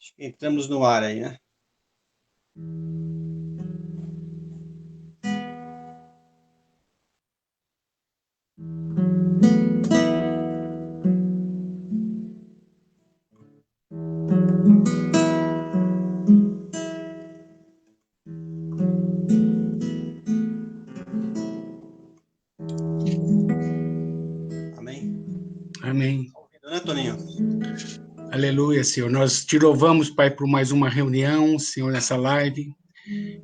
Acho que entramos no ar aí, né? Amém? Amém. Tá ouvindo, né, Toninho? Aleluia, Senhor. Nós te louvamos, Pai, por mais uma reunião, Senhor, nessa live.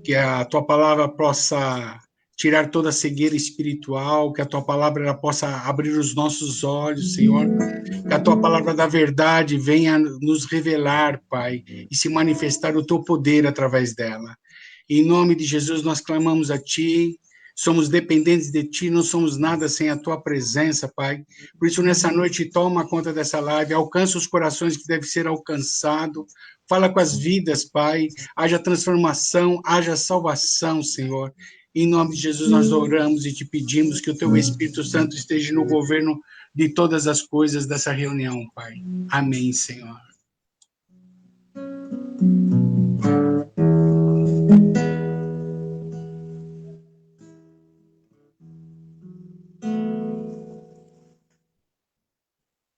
Que a tua palavra possa tirar toda a cegueira espiritual, que a tua palavra ela possa abrir os nossos olhos, Senhor. Que a tua palavra da verdade venha nos revelar, Pai, e se manifestar o teu poder através dela. Em nome de Jesus, nós clamamos a Ti, somos dependentes de Ti, não somos nada sem a Tua presença, Pai. Por isso, nessa noite, toma conta dessa live, alcança os corações que devem ser alcançados, fala com as vidas, Pai, haja transformação, haja salvação, Senhor. Em nome de Jesus, nós oramos e te pedimos que o Teu Espírito Santo esteja no governo de todas as coisas dessa reunião, Pai. Amém, Senhor.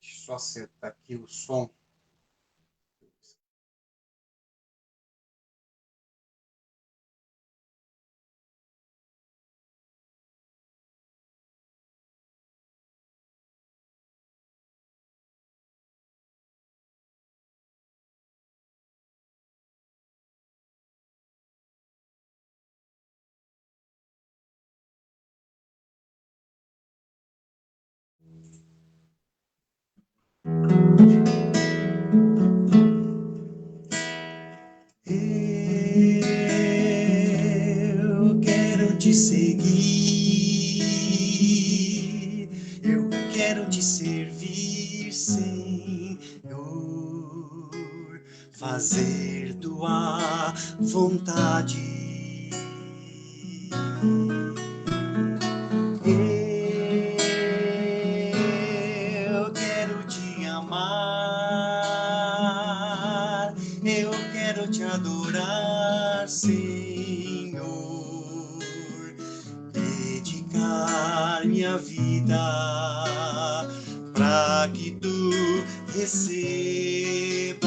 Deixa eu só acertar aqui o som. Eu quero te seguir, eu quero te servir, Senhor, fazer tua vontade. Eu quero te amar, eu quero te adorar, Senhor, dedicar minha vida para que tu recebas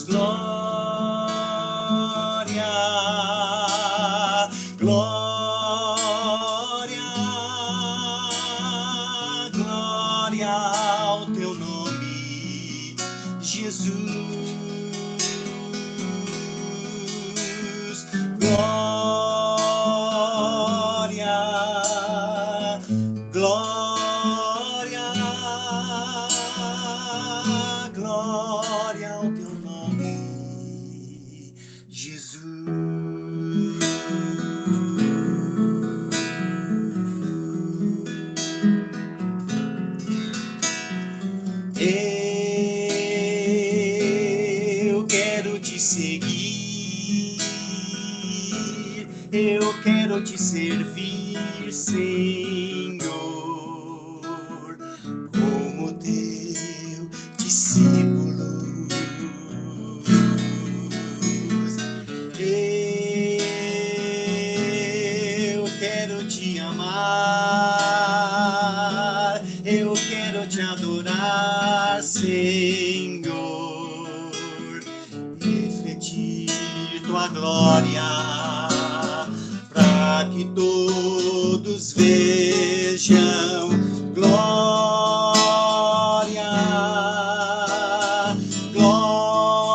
glória, glória, glória ao teu nome, Jesus. Glória, glória, glória ao teu nome, Jesus. Eu quero te seguir, eu quero te servir, Senhor, como teu discípulo. Eu quero te amar, eu quero te adorar, Senhor, refletir tua glória, para que todos vejam glória, glória,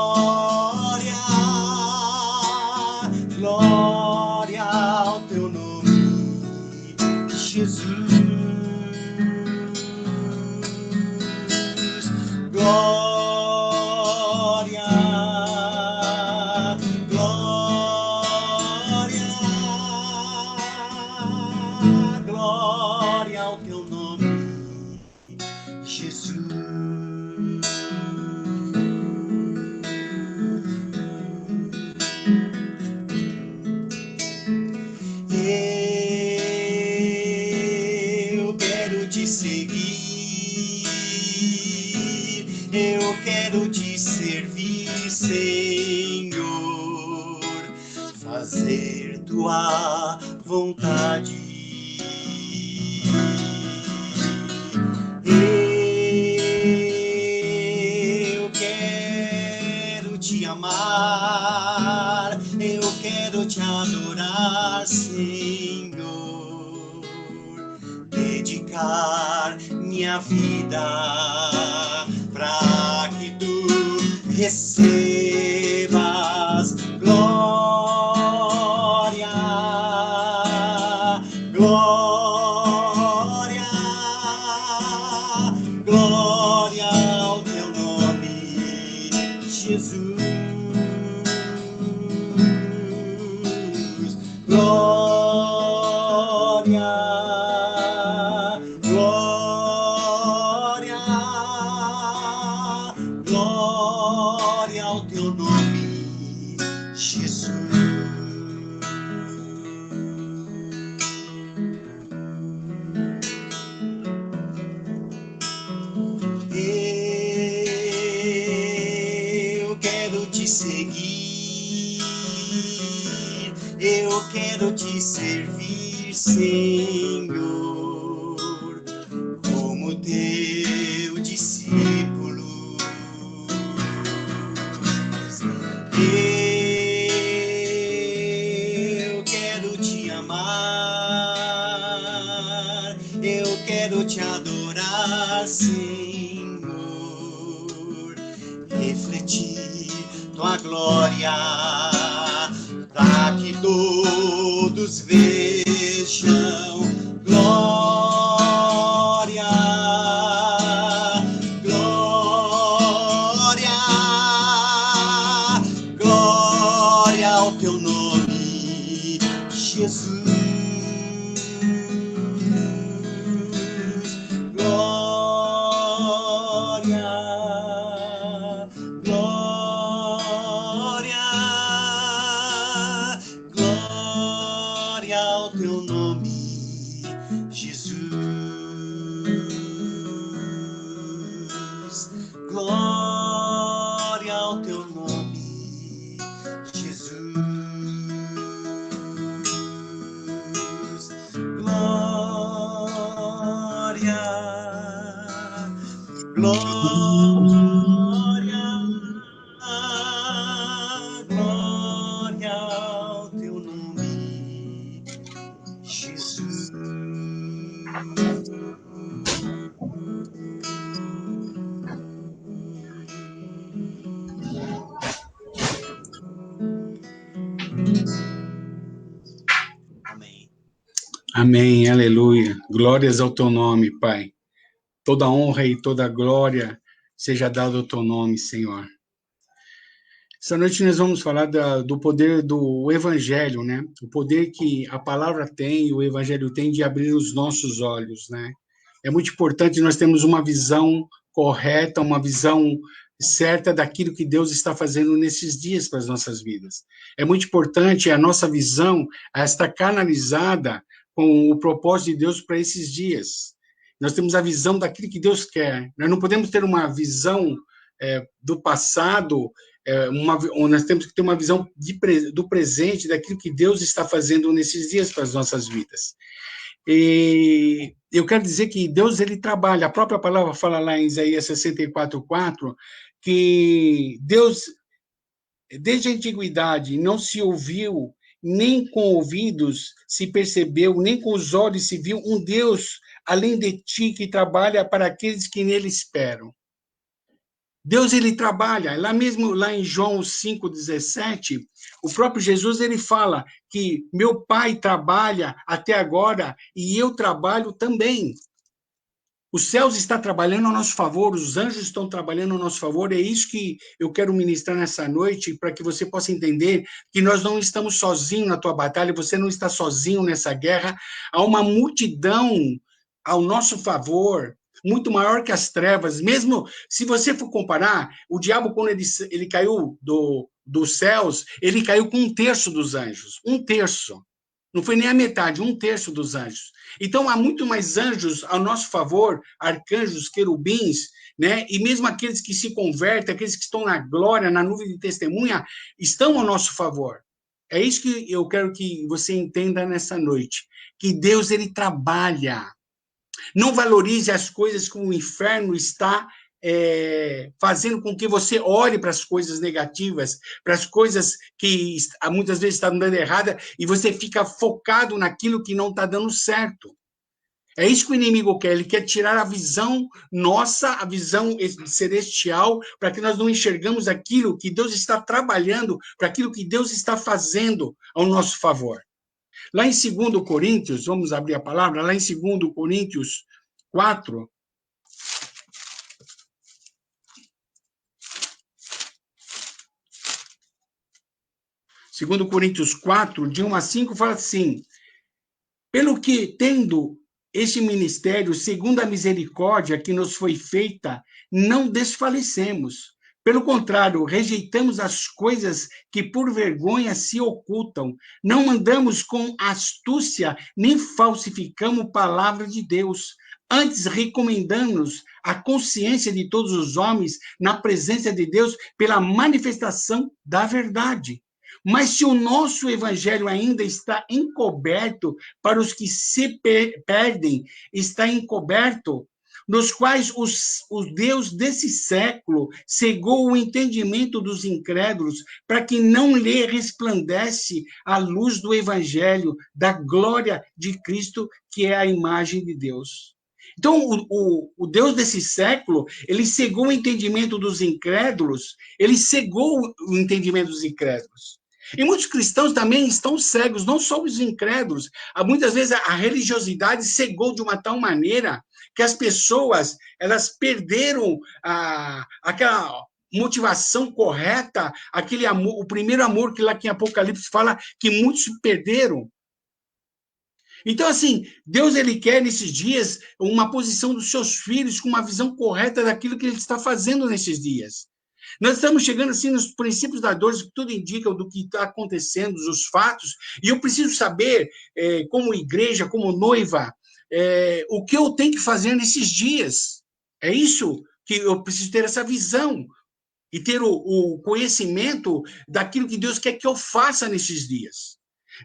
glória ao teu nome, Jesus. Glória, glória, glória ao teu nome, Jesus. Eu quero te seguir, eu quero te te servir, Senhor, fazer tua vontade. Eu quero te amar, eu quero te adorar, Senhor, dedicar minha vida para que tu recebas glória, glória, glória ao teu nome, Jesus. Glória, glória, glória ao teu nome, Jesus. Eu quero te seguir, eu quero te servir, Senhor, como teu discípulo. Eu quero te amar, eu quero te adorar, Senhor, refletir tua glória, para que todos vejam glória, glória, glória ao teu nome, Jesus. Glória, glória, glória ao teu nome, Jesus. Glória ao teu nome, Jesus. Glória, glória, glória ao teu nome, Jesus. Amém. Amém, aleluia. Glórias ao teu nome, Pai. Toda honra e toda glória seja dada ao teu nome, Senhor. Essa noite nós vamos falar do poder do Evangelho, né? O poder que a palavra tem, o Evangelho tem de abrir os nossos olhos, né? É muito importante nós termos uma visão correta, uma visão certa daquilo que Deus está fazendo nesses dias para as nossas vidas. É muito importante a nossa visão estar canalizada com o propósito de Deus para esses dias. Nós temos a visão daquilo que Deus quer. Nós não podemos ter uma visão do passado, nós temos que ter uma visão do presente, daquilo que Deus está fazendo nesses dias para as nossas vidas. E eu quero dizer que Deus, ele trabalha, a própria palavra fala lá em Isaías 64:4, que Deus, desde a antiguidade, não se ouviu, nem com ouvidos se percebeu, nem com os olhos se viu um Deus além de ti que trabalha para aqueles que nele esperam. Deus, ele trabalha, lá mesmo, lá em João 5,17, o próprio Jesus, ele fala que meu Pai trabalha até agora e eu trabalho também. Os céus estão trabalhando a nosso favor, os anjos estão trabalhando a nosso favor, é isso que eu quero ministrar nessa noite, para que você possa entender que nós não estamos sozinhos na tua batalha, você não está sozinho nessa guerra, há uma multidão ao nosso favor, muito maior que as trevas. Mesmo se você for comparar, o diabo, quando ele caiu dos céus, ele caiu com 1/3 dos anjos, 1/3. Não foi nem a metade, 1/3 dos anjos. Então, há muito mais anjos ao nosso favor, arcanjos, querubins, né? E mesmo aqueles que se convertem, aqueles que estão na glória, na nuvem de testemunha, estão ao nosso favor. É isso que eu quero que você entenda nessa noite, que Deus, ele trabalha. Não valorize as coisas que o inferno está fazendo com que você olhe para as coisas negativas, para as coisas que muitas vezes estão dando errada, e você fica focado naquilo que não está dando certo. É isso que o inimigo quer, ele quer tirar a visão nossa, a visão celestial, para que nós não enxergamos aquilo que Deus está trabalhando, para aquilo que Deus está fazendo ao nosso favor. Lá em 2 Coríntios, vamos abrir a palavra, lá em 2 Coríntios 4, Segundo Coríntios 4, de 1 a 5, fala assim: pelo que, tendo este ministério, segundo a misericórdia que nos foi feita, não desfalecemos. Pelo contrário, rejeitamos as coisas que por vergonha se ocultam. Não andamos com astúcia, nem falsificamos palavra de Deus. Antes, recomendamos a consciência de todos os homens na presença de Deus pela manifestação da verdade. Mas se o nosso evangelho ainda está encoberto para os que se perdem, está encoberto, nos quais o Deus desse século cegou o entendimento dos incrédulos, para que não lhe resplandece a luz do evangelho, da glória de Cristo, que é a imagem de Deus. Então, o Deus desse século, ele cegou o entendimento dos incrédulos, ele cegou o entendimento dos incrédulos. E muitos cristãos também estão cegos, não só os incrédulos. Muitas vezes a religiosidade cegou de uma tal maneira que as pessoas, elas perderam aquela motivação correta, aquele amor, o primeiro amor que lá que em Apocalipse fala que muitos perderam. Então, assim, Deus, ele quer nesses dias uma posição dos seus filhos com uma visão correta daquilo que ele está fazendo nesses dias. Nós estamos chegando assim nos princípios da dor, que tudo indica do que está acontecendo, os fatos, e eu preciso saber, como igreja, como noiva, o que eu tenho que fazer nesses dias. É isso que eu preciso ter essa visão e ter o conhecimento daquilo que Deus quer que eu faça nesses dias.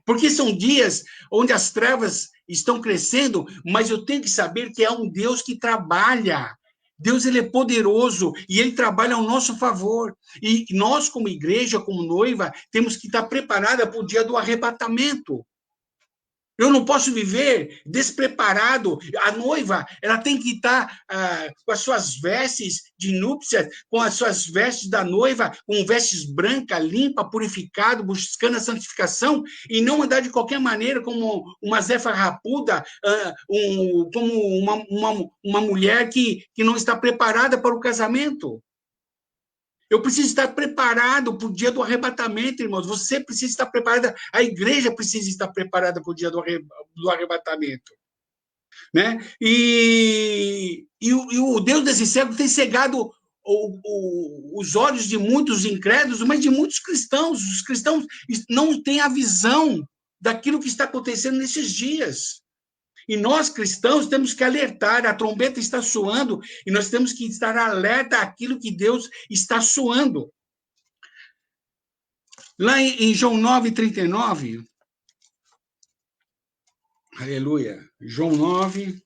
Porque são dias onde as trevas estão crescendo, mas eu tenho que saber que é um Deus que trabalha. Deus, ele é poderoso e ele trabalha ao nosso favor. E nós, como igreja, como noiva, temos que estar preparada para o dia do arrebatamento. Eu não posso viver despreparado. A noiva, ela tem que estar com as suas vestes de núpcias, com as suas vestes da noiva, com vestes brancas, limpa, purificado, buscando a santificação, e não andar de qualquer maneira como uma Zé Farrapuda, como uma mulher que não está preparada para o casamento. Eu preciso estar preparado para o dia do arrebatamento, irmãos. Você precisa estar preparada, a igreja precisa estar preparada para o dia do arrebatamento. Né? E o Deus desse século tem cegado os olhos de muitos incrédulos, mas de muitos cristãos. Os cristãos não têm a visão daquilo que está acontecendo nesses dias. E nós, cristãos, temos que alertar, a trombeta está soando, e nós temos que estar alerta àquilo que Deus está soando. Lá em João 9:39, aleluia, João 9.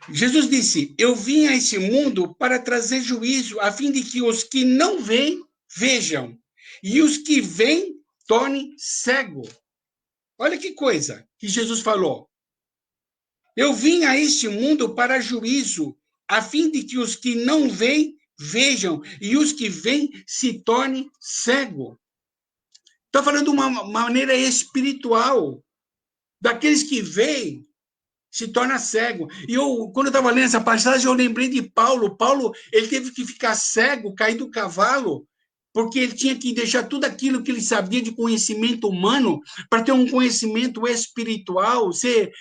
Jesus disse: eu vim a esse mundo para trazer juízo, a fim de que os que não veem, vejam, e os que veem, tornem cego. Olha que coisa que Jesus falou. Eu vim a este mundo para juízo, a fim de que os que não veem, vejam, e os que veem se tornem cego. Está falando de uma maneira espiritual. Daqueles que veem, se torna cego. E quando eu estava lendo essa passagem, eu lembrei de Paulo. Paulo, ele teve que ficar cego, cair do cavalo, porque ele tinha que deixar tudo aquilo que ele sabia de conhecimento humano para ter um conhecimento espiritual, ser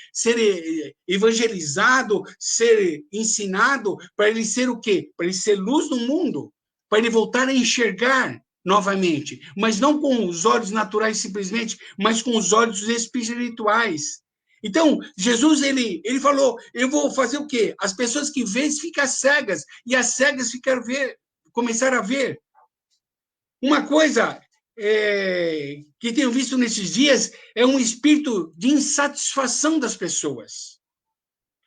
evangelizado, ser ensinado, para ele ser o quê? Para ele ser luz no mundo, para ele voltar a enxergar novamente, mas não com os olhos naturais simplesmente, mas com os olhos espirituais. Então, Jesus, ele falou, eu vou fazer o quê? As pessoas que veem ficam cegas, e as cegas começaram a ver. Uma coisa que tenho visto nesses dias é um espírito de insatisfação das pessoas.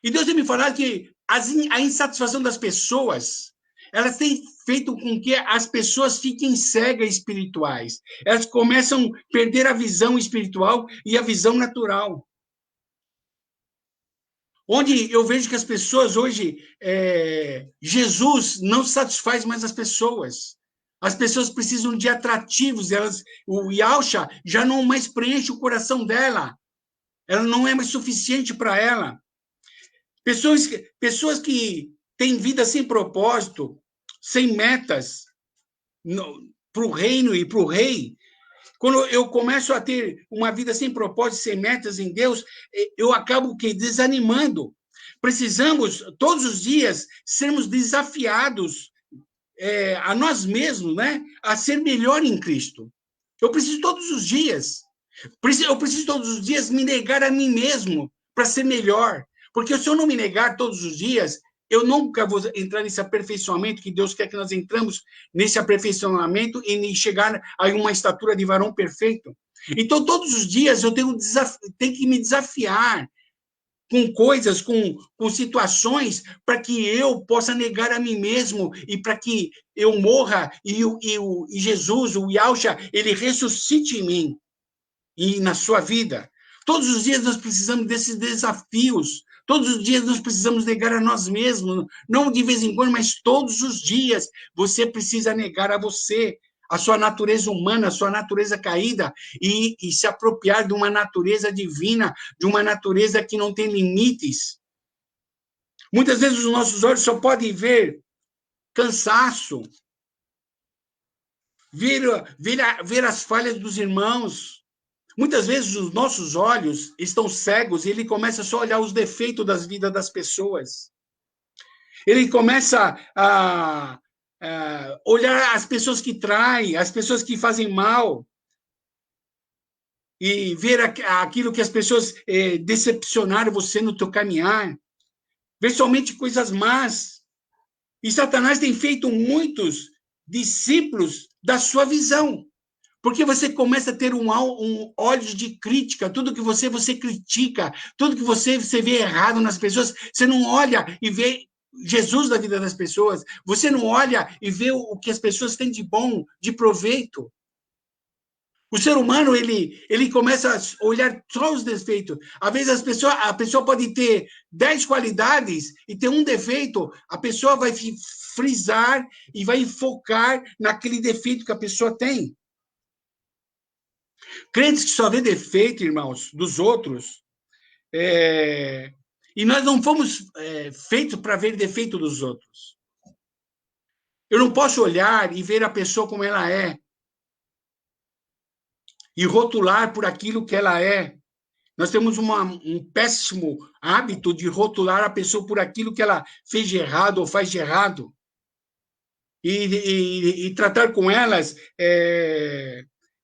E Deus tem me falado que a insatisfação das pessoas, elas têm feito com que as pessoas fiquem cegas espirituais. Elas começam a perder a visão espiritual e a visão natural. Onde eu vejo que as pessoas hoje, Jesus não satisfaz mais as pessoas. As pessoas precisam de atrativos, o Yahshua já não mais preenche o coração dela. Ela não é mais suficiente para ela. Pessoas que têm vida sem propósito, sem metas, para o reino e para o rei. Quando eu começo a ter uma vida sem propósito, sem metas em Deus, eu acabo desanimando. Precisamos, todos os dias, sermos desafiados a nós mesmos, né? A ser melhor em Cristo. Eu preciso todos os dias. Eu preciso todos os dias me negar a mim mesmo para ser melhor. Porque se eu não me negar todos os dias, eu nunca vou entrar nesse aperfeiçoamento que Deus quer que nós entramos nesse aperfeiçoamento e chegar a uma estatura de varão perfeito. Então, todos os dias eu tenho que me desafiar com coisas, com situações, para que eu possa negar a mim mesmo e para que eu morra e Jesus, o Yahshua, ele ressuscite em mim e na sua vida. Todos os dias nós precisamos desses desafios. Todos os dias nós precisamos negar a nós mesmos. Não de vez em quando, mas todos os dias você precisa negar a você, a sua natureza humana, a sua natureza caída, e se apropriar de uma natureza divina, de uma natureza que não tem limites. Muitas vezes os nossos olhos só podem ver cansaço, ver as falhas dos irmãos. Muitas vezes os nossos olhos estão cegos e ele começa só a olhar os defeitos das vidas das pessoas. Ele começa a olhar as pessoas que traem, as pessoas que fazem mal, e ver aquilo que as pessoas decepcionaram você no teu caminhar, ver somente coisas más. E Satanás tem feito muitos discípulos da sua visão, porque você começa a ter um olhos de crítica, tudo que você critica, tudo que você vê errado nas pessoas, você não olha e vê Jesus na vida das pessoas, você não olha e vê o que as pessoas têm de bom, de proveito. O ser humano, ele começa a olhar só os defeitos. Às vezes a pessoa pode ter 10 qualidades e ter um defeito, a pessoa vai frisar e vai focar naquele defeito que a pessoa tem. Crentes que só vê defeito, irmãos, dos outros, e nós não fomos feitos para ver defeito dos outros. Eu não posso olhar e ver a pessoa como ela é, e rotular por aquilo que ela é. Nós temos um péssimo hábito de rotular a pessoa por aquilo que ela fez de errado ou faz de errado. E tratar com elas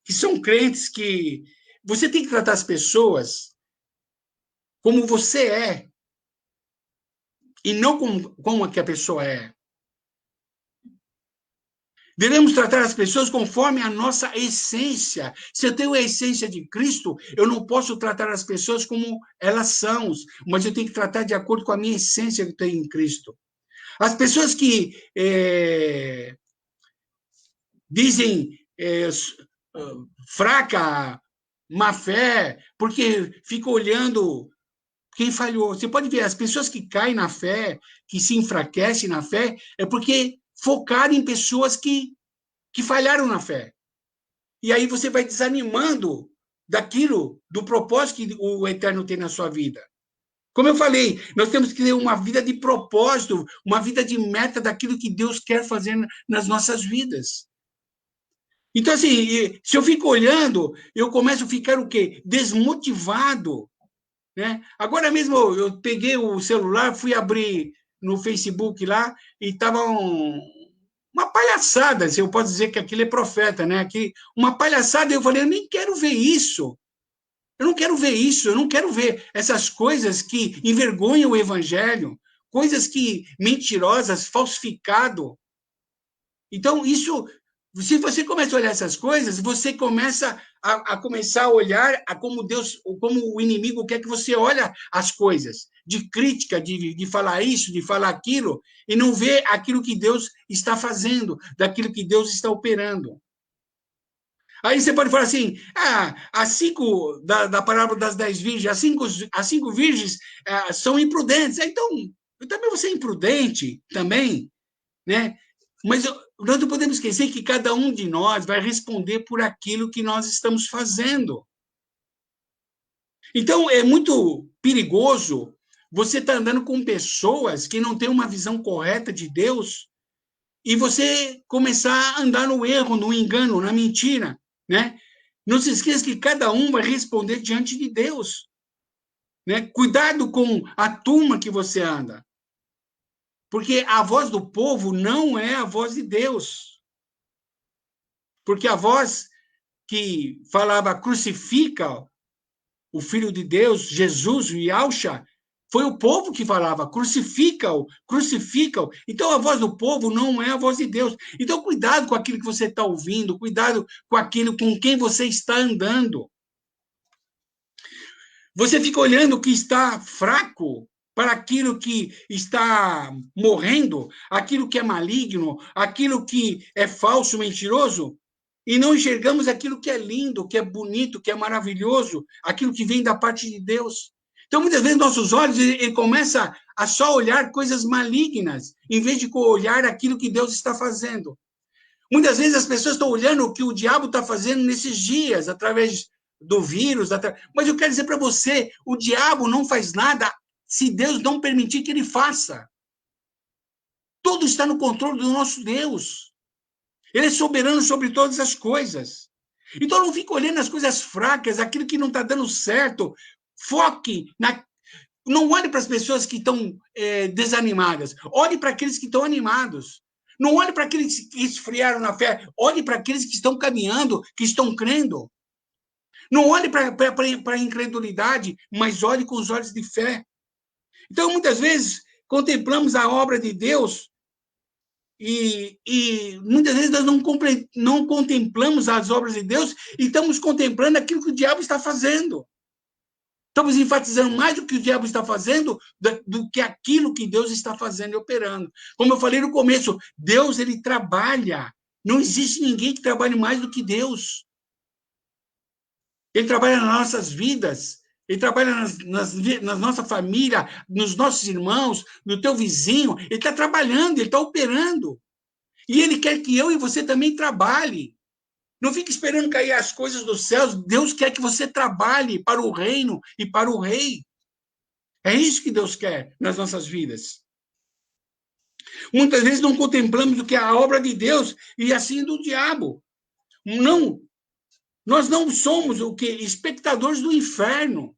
que são crentes que... Você tem que tratar as pessoas como você é, e não como que a pessoa é. Devemos tratar as pessoas conforme a nossa essência. Se eu tenho a essência de Cristo, eu não posso tratar as pessoas como elas são, mas eu tenho que tratar de acordo com a minha essência que eu tenho em Cristo. As pessoas que dizem fraca, má fé, porque ficam olhando quem falhou. Você pode ver, as pessoas que caem na fé, que se enfraquecem na fé, é porque focaram em pessoas que falharam na fé. E aí você vai desanimando daquilo, do propósito que o Eterno tem na sua vida. Como eu falei, nós temos que ter uma vida de propósito, uma vida de meta daquilo que Deus quer fazer nas nossas vidas. Então, assim, se eu fico olhando, eu começo a ficar o quê? Desmotivado. Né? Agora mesmo eu peguei o celular, fui abrir no Facebook lá, e estava uma palhaçada, se eu posso dizer que aquilo é profeta, né? Uma palhaçada, eu falei, eu nem quero ver isso. Eu não quero ver isso, eu não quero ver essas coisas que envergonham o evangelho, coisas que mentirosas, falsificado. Então, isso, se você começa a olhar essas coisas, você começa começar a olhar como Deus, como o inimigo quer que você olhe as coisas, de crítica, de falar isso, de falar aquilo, e não ver aquilo que Deus está fazendo, daquilo que Deus está operando. Aí você pode falar assim, as cinco, da parábola das 10 virgens, as cinco virgens são imprudentes. Então, também você é imprudente, também, né? Mas nós não podemos esquecer que cada um de nós vai responder por aquilo que nós estamos fazendo. Então, é muito perigoso você estar andando com pessoas que não têm uma visão correta de Deus e você começar a andar no erro, no engano, na mentira, né? Não se esqueça que cada um vai responder diante de Deus, né? Cuidado com a turma que você anda, porque a voz do povo não é a voz de Deus. Porque a voz que falava crucifica o Filho de Deus, Jesus, o Yahshua, foi o povo que falava, crucifica-o, crucifica-o. Então, a voz do povo não é a voz de Deus. Então, cuidado com aquilo que você está ouvindo, cuidado com aquilo com quem você está andando. Você fica olhando o que está fraco para aquilo que está morrendo, aquilo que é maligno, aquilo que é falso, mentiroso, e não enxergamos aquilo que é lindo, que é bonito, que é maravilhoso, aquilo que vem da parte de Deus. Então, muitas vezes, nossos olhos, ele começa a só olhar coisas malignas, em vez de olhar aquilo que Deus está fazendo. Muitas vezes as pessoas estão olhando o que o diabo está fazendo nesses dias, através do vírus, mas eu quero dizer para você, o diabo não faz nada se Deus não permitir que ele faça. Tudo está no controle do nosso Deus. Ele é soberano sobre todas as coisas. Então não fique olhando as coisas fracas, aquilo que não está dando certo. Foque não olhe para as pessoas que estão desanimadas. Olhe para aqueles que estão animados. Não olhe para aqueles que esfriaram na fé. Olhe para aqueles que estão caminhando, que estão crendo. Não olhe para a incredulidade, mas olhe com os olhos de fé. Então, muitas vezes, contemplamos a obra de Deus e muitas vezes nós não contemplamos as obras de Deus e estamos contemplando aquilo que o diabo está fazendo. Estamos enfatizando mais do que o diabo está fazendo do que aquilo que Deus está fazendo e operando. Como eu falei no começo, Deus, ele trabalha. Não existe ninguém que trabalhe mais do que Deus. Ele trabalha nas nossas vidas, ele trabalha na nossa família, nos nossos irmãos, no teu vizinho. Ele está trabalhando, ele está operando. E ele quer que eu e você também trabalhe. Não fique esperando cair as coisas dos céus. Deus quer que você trabalhe para o reino e para o rei. É isso que Deus quer nas nossas vidas. Muitas vezes não contemplamos o que é a obra de Deus e assim do diabo. Não, nós não somos o que espectadores do inferno.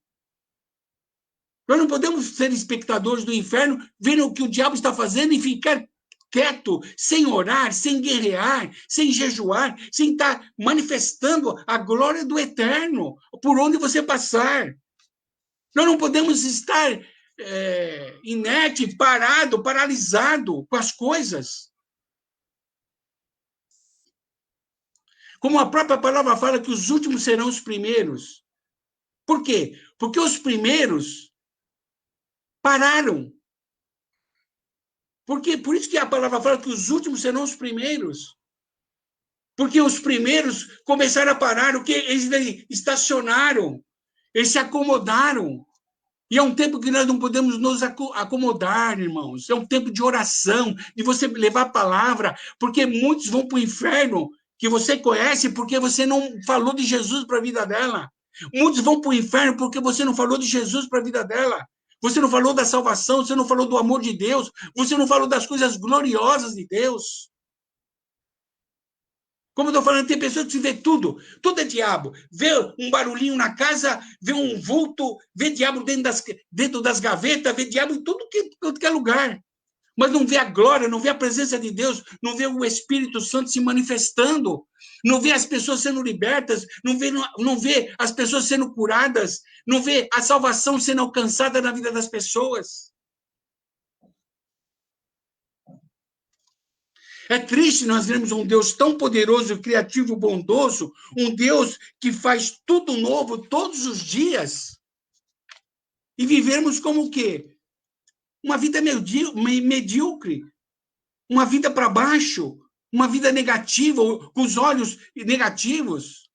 Nós não podemos ser espectadores do inferno, vendo o que o diabo está fazendo e ficar quieto, sem orar, sem guerrear, sem jejuar, sem estar manifestando a glória do eterno por onde você passar. Nós não podemos estar inerte, parado, paralisado com as coisas. Como a própria palavra fala que os últimos serão os primeiros. Por quê? Porque os primeiros pararam. Por isso que a palavra fala que os últimos serão os primeiros. Porque os primeiros começaram a parar, o que eles estacionaram, eles se acomodaram. E é um tempo que nós não podemos nos acomodar, irmãos. É um tempo de oração, de você levar a palavra, porque muitos vão para o inferno que você conhece porque você não falou de Jesus para a vida dela. Muitos vão para o inferno porque você não falou de Jesus para a vida dela. Você não falou da salvação, você não falou do amor de Deus, você não falou das coisas gloriosas de Deus. Como eu estou falando, tem pessoas que se vê tudo é diabo. Vê um barulhinho na casa, vê um vulto, vê diabo dentro das gavetas, vê diabo em tudo que é lugar. mas não vê a glória, não vê a presença de Deus, não vê o Espírito Santo se manifestando, não vê as pessoas sendo libertas, não vê as pessoas sendo curadas, não vê a salvação sendo alcançada na vida das pessoas. É triste nós vermos um Deus tão poderoso, criativo, bondoso, um Deus que faz tudo novo todos os dias, e vivermos como o quê? Uma vida medíocre, uma vida para baixo, uma vida negativa, com os olhos negativos.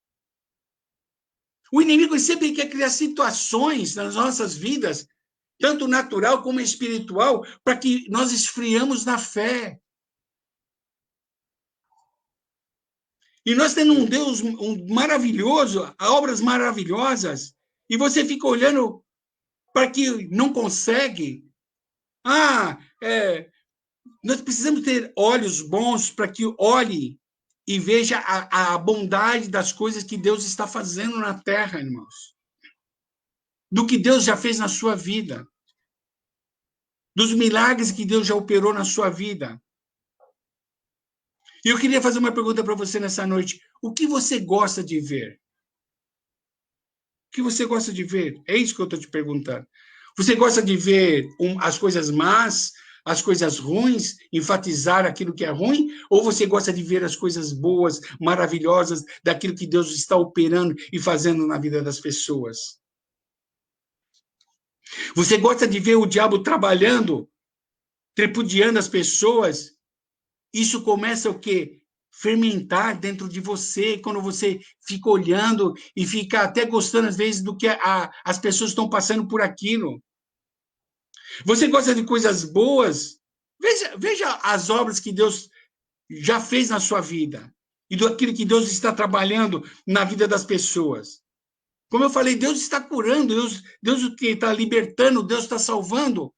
O inimigo sempre quer criar situações nas nossas vidas, tanto natural como espiritual, para que nós esfriamos na fé. E nós temos um Deus maravilhoso, obras maravilhosas, e você fica olhando para que não consegue. Nós precisamos ter olhos bons para que olhe e veja a bondade das coisas que Deus está fazendo na terra, irmãos. Do que Deus já fez na sua vida. Dos milagres que Deus já operou na sua vida. E eu queria fazer uma pergunta para você nessa noite. O que você gosta de ver? O que você gosta de ver? É isso que eu estou te perguntando. Você gosta de ver as coisas más, as coisas ruins, enfatizar aquilo que é ruim? Ou você gosta de ver as coisas boas, maravilhosas, daquilo que Deus está operando e fazendo na vida das pessoas? Você gosta de ver o diabo trabalhando, tripudiando as pessoas? Isso começa o quê? Fermentar dentro de você, quando você fica olhando e fica até gostando, às vezes, do que as pessoas estão passando por aquilo. Você gosta de coisas boas? Veja as obras que Deus já fez na sua vida e do aquilo que Deus está trabalhando na vida das pessoas. Como eu falei, Deus está curando, Deus o que está libertando, Deus está salvando.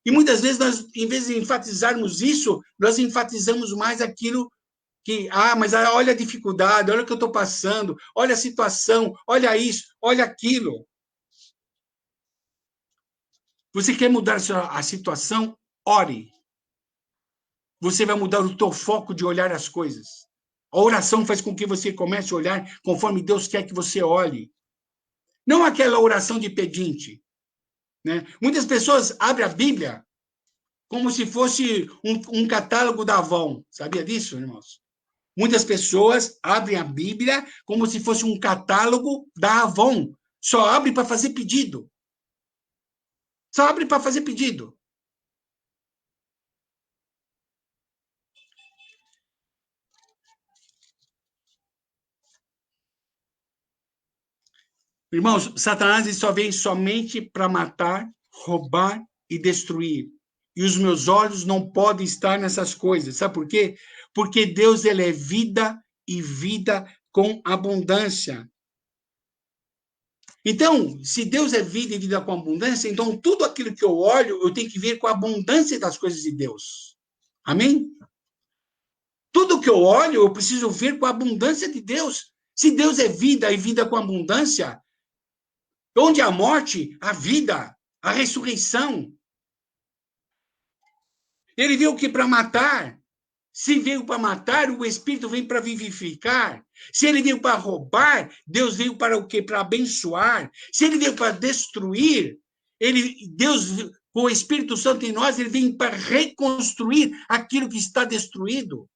E muitas vezes nós, em vez de enfatizarmos isso, nós enfatizamos mais aquilo que, mas olha a dificuldade, olha o que eu estou passando, olha a situação, olha isso, olha aquilo. Você quer mudar a situação? Ore. Você vai mudar o teu foco de olhar as coisas. A oração faz com que você comece a olhar conforme Deus quer que você olhe. Não aquela oração de pedinte. Né? Muitas pessoas abrem a Bíblia como se fosse um catálogo da Avon. Sabia disso, irmãos? Muitas pessoas abrem a Bíblia como se fosse um catálogo da Avon. Só abre para fazer pedido. Só abre para fazer pedido. Irmãos, Satanás só vem somente para matar, roubar e destruir. E os meus olhos não podem estar nessas coisas. Sabe por quê? Porque Deus, ele é vida e vida com abundância. Então, se Deus é vida e vida com abundância, então tudo aquilo que eu olho, eu tenho que ver com a abundância das coisas de Deus. Amém? Tudo que eu olho, eu preciso ver com a abundância de Deus. Se Deus é vida e vida com abundância, onde há morte, há vida, a ressurreição. Ele veio que para matar. Se veio para matar, o Espírito vem para vivificar. Se ele veio para roubar, Deus veio para o quê? Para abençoar. Se ele veio para destruir, Deus, com o Espírito Santo em nós, ele vem para reconstruir aquilo que está destruído.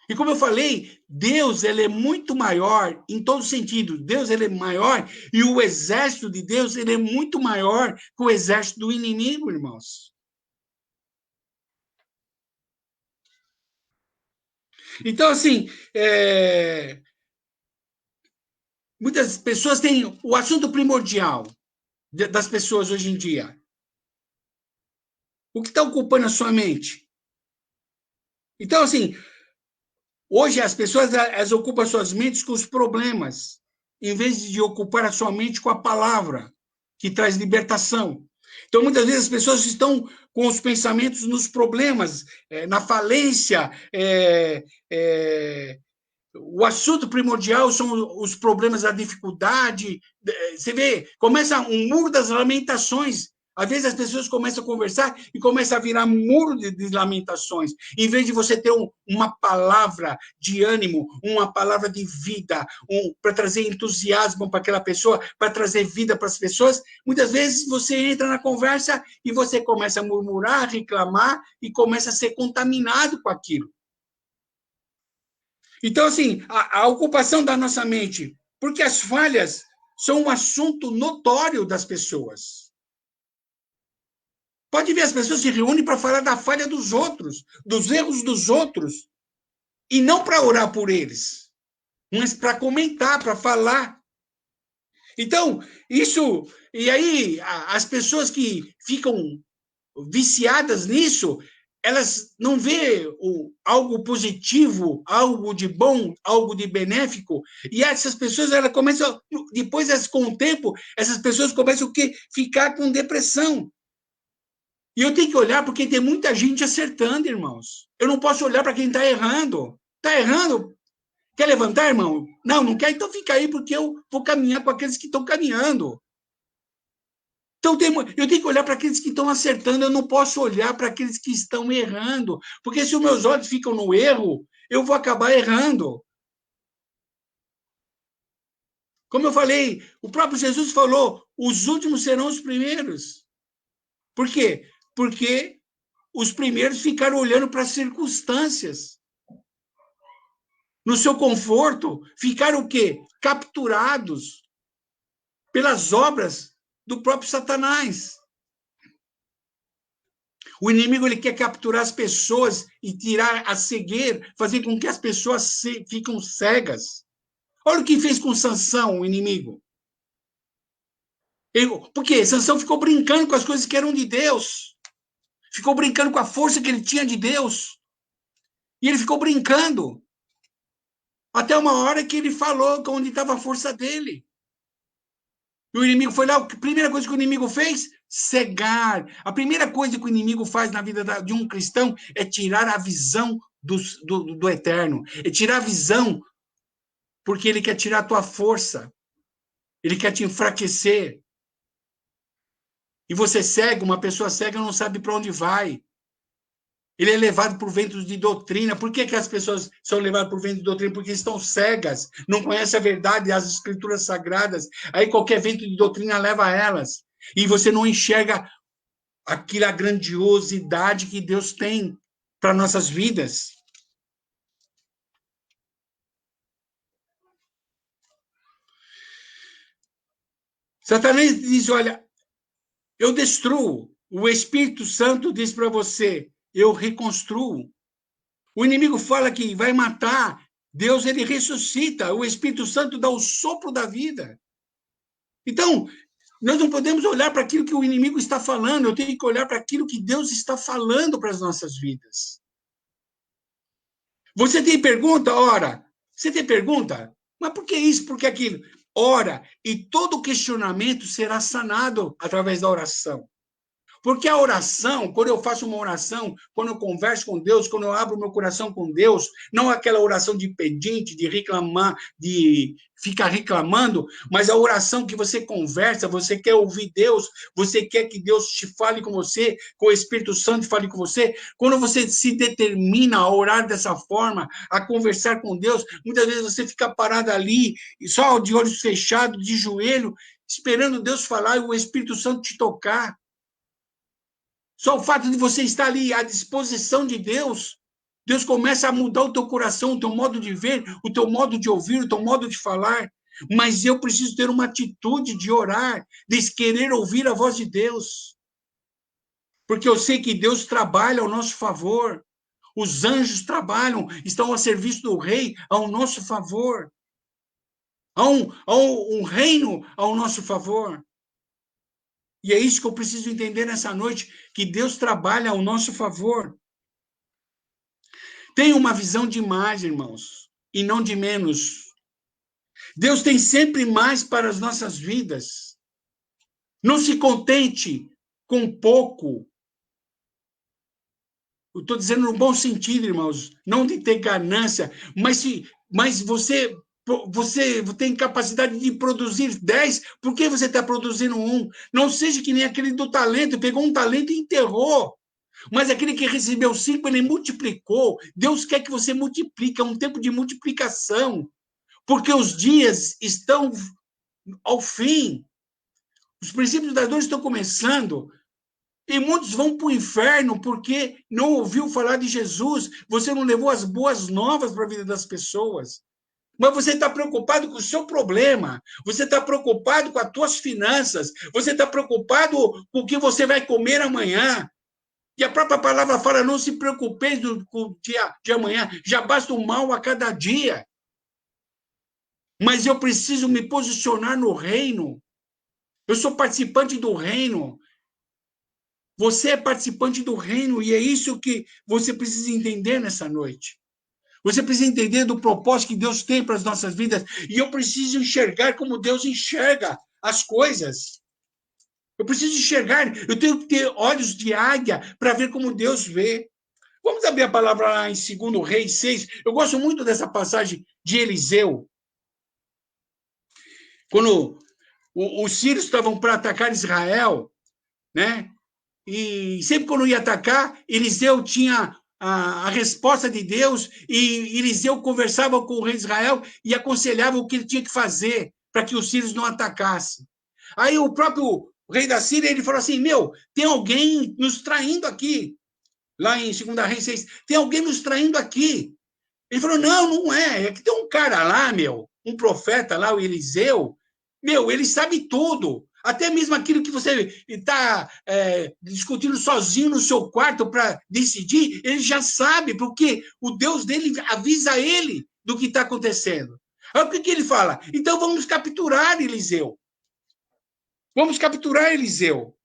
E como eu falei, Deus, ele é muito maior em todo sentido. Deus, ele é maior e o exército de Deus, ele é muito maior que o exército do inimigo, irmãos. Então, assim, muitas pessoas têm o assunto primordial das pessoas hoje em dia. O que está ocupando a sua mente? Então, assim, hoje as pessoas elas ocupam suas mentes com os problemas, em vez de ocupar a sua mente com a palavra, que traz libertação. Então, muitas vezes as pessoas estão com os pensamentos nos problemas, na falência. O assunto primordial são os problemas, a dificuldade. Você vê, começa um muro das lamentações. Às vezes as pessoas começam a conversar e começa a virar muro de lamentações. Em vez de você ter uma palavra de ânimo, uma palavra de vida, para trazer entusiasmo para aquela pessoa, para trazer vida para as pessoas, muitas vezes você entra na conversa e você começa a murmurar, reclamar e começa a ser contaminado com aquilo. Então, assim, a ocupação da nossa mente, porque as falhas são um assunto notório das pessoas. Pode ver, as pessoas se reúnem para falar da falha dos outros, dos erros dos outros, e não para orar por eles, mas para comentar, para falar. Então, isso... E aí, as pessoas que ficam viciadas nisso, elas não vê algo positivo, algo de bom, algo de benéfico, e essas pessoas, elas começam, depois, com o tempo, essas pessoas começam o quê? Ficar com depressão. E eu tenho que olhar porque tem muita gente acertando, irmãos. Eu não posso olhar para quem está errando. Está errando? Quer levantar, irmão? Não, não quer? Então fica aí, porque eu vou caminhar com aqueles que estão caminhando. Então, eu tenho que olhar para aqueles que estão acertando, eu não posso olhar para aqueles que estão errando, porque se os meus olhos ficam no erro, eu vou acabar errando. Como eu falei, o próprio Jesus falou, os últimos serão os primeiros. Por quê? Porque os primeiros ficaram olhando para as circunstâncias. No seu conforto, ficaram o quê? Capturados pelas obras do próprio Satanás. O inimigo, ele quer capturar as pessoas e tirar a cegueira, fazer com que as pessoas fiquem cegas. Olha o que fez com Sansão, o inimigo. Por quê? Sansão ficou brincando com as coisas que eram de Deus. Ficou brincando com a força que ele tinha de Deus. E ele ficou brincando. Até uma hora que ele falou onde estava a força dele. E o inimigo foi lá, a primeira coisa que o inimigo fez, cegar. A primeira coisa que o inimigo faz na vida de um cristão é tirar a visão do eterno. É tirar a visão, porque ele quer tirar a tua força. Ele quer te enfraquecer. E você cego, uma pessoa cega não sabe para onde vai. Ele é levado por ventos de doutrina. Por que as pessoas são levadas por ventos de doutrina? Porque estão cegas, não conhecem a verdade, as escrituras sagradas. Aí qualquer vento de doutrina leva elas. E você não enxerga aquela grandiosidade que Deus tem para nossas vidas. Satanás diz, olha, eu destruo. O Espírito Santo diz para você, eu reconstruo. O inimigo fala que vai matar. Deus, ele ressuscita. O Espírito Santo dá o sopro da vida. Então, nós não podemos olhar para aquilo que o inimigo está falando. Eu tenho que olhar para aquilo que Deus está falando para as nossas vidas. Você tem pergunta? Ora. Você tem pergunta? Mas por que isso? Por que aquilo? Ora. E todo questionamento será sanado através da oração. Porque a oração, quando eu faço uma oração, quando eu converso com Deus, quando eu abro meu coração com Deus, não aquela oração de pedinte, de reclamar, de ficar reclamando, mas a oração que você conversa, você quer ouvir Deus, você quer que Deus te fale com você, que o Espírito Santo fale com você. Quando você se determina a orar dessa forma, a conversar com Deus, muitas vezes você fica parado ali, só de olhos fechados, de joelho, esperando Deus falar e o Espírito Santo te tocar. Só o fato de você estar ali à disposição de Deus, Deus começa a mudar o teu coração, o teu modo de ver, o teu modo de ouvir, o teu modo de falar. Mas eu preciso ter uma atitude de orar, de querer ouvir a voz de Deus. Porque eu sei que Deus trabalha ao nosso favor. Os anjos trabalham, estão a serviço do rei ao nosso favor. Há um reino ao nosso favor. E é isso que eu preciso entender nessa noite, que Deus trabalha ao nosso favor. Tenha uma visão de mais, irmãos, e não de menos. Deus tem sempre mais para as nossas vidas. Não se contente com pouco. Eu estou dizendo no bom sentido, irmãos, não de ter ganância, mas você Você tem capacidade de produzir 10, por que você está produzindo um? Não seja que nem aquele do talento, pegou um talento e enterrou. Mas aquele que recebeu 5, ele multiplicou. Deus quer que você multiplique, é um tempo de multiplicação, porque os dias estão ao fim. Os princípios da dor estão começando. E muitos vão para o inferno porque não ouviu falar de Jesus. Você não levou as boas novas para a vida das pessoas. Mas você está preocupado com o seu problema, você está preocupado com as tuas finanças, você está preocupado com o que você vai comer amanhã. E a própria palavra fala, não se preocupeis com o dia de amanhã, já basta o mal a cada dia. Mas eu preciso me posicionar no reino. Eu sou participante do reino. Você é participante do reino e é isso que você precisa entender nessa noite. Você precisa entender do propósito que Deus tem para as nossas vidas. E eu preciso enxergar como Deus enxerga as coisas. Eu preciso enxergar. Eu tenho que ter olhos de águia para ver como Deus vê. Vamos abrir a palavra lá em 2 Reis 6. Eu gosto muito dessa passagem de Eliseu. Quando os sírios estavam para atacar Israel, né? E sempre quando ia atacar, Eliseu tinha a resposta de Deus e Eliseu conversava com o rei de Israel e aconselhava o que ele tinha que fazer para que os sírios não atacassem. Aí o próprio rei da Síria, ele falou assim, tem alguém nos traindo aqui. Lá em 2 Reis 6, tem alguém nos traindo aqui. Ele falou, não é. É que tem um cara lá, um profeta lá, o Eliseu, ele sabe tudo. Até mesmo aquilo que você está discutindo sozinho no seu quarto para decidir, ele já sabe, porque o Deus dele avisa ele do que está acontecendo. Aí o que ele fala? Então vamos capturar Eliseu. Vamos capturar Eliseu.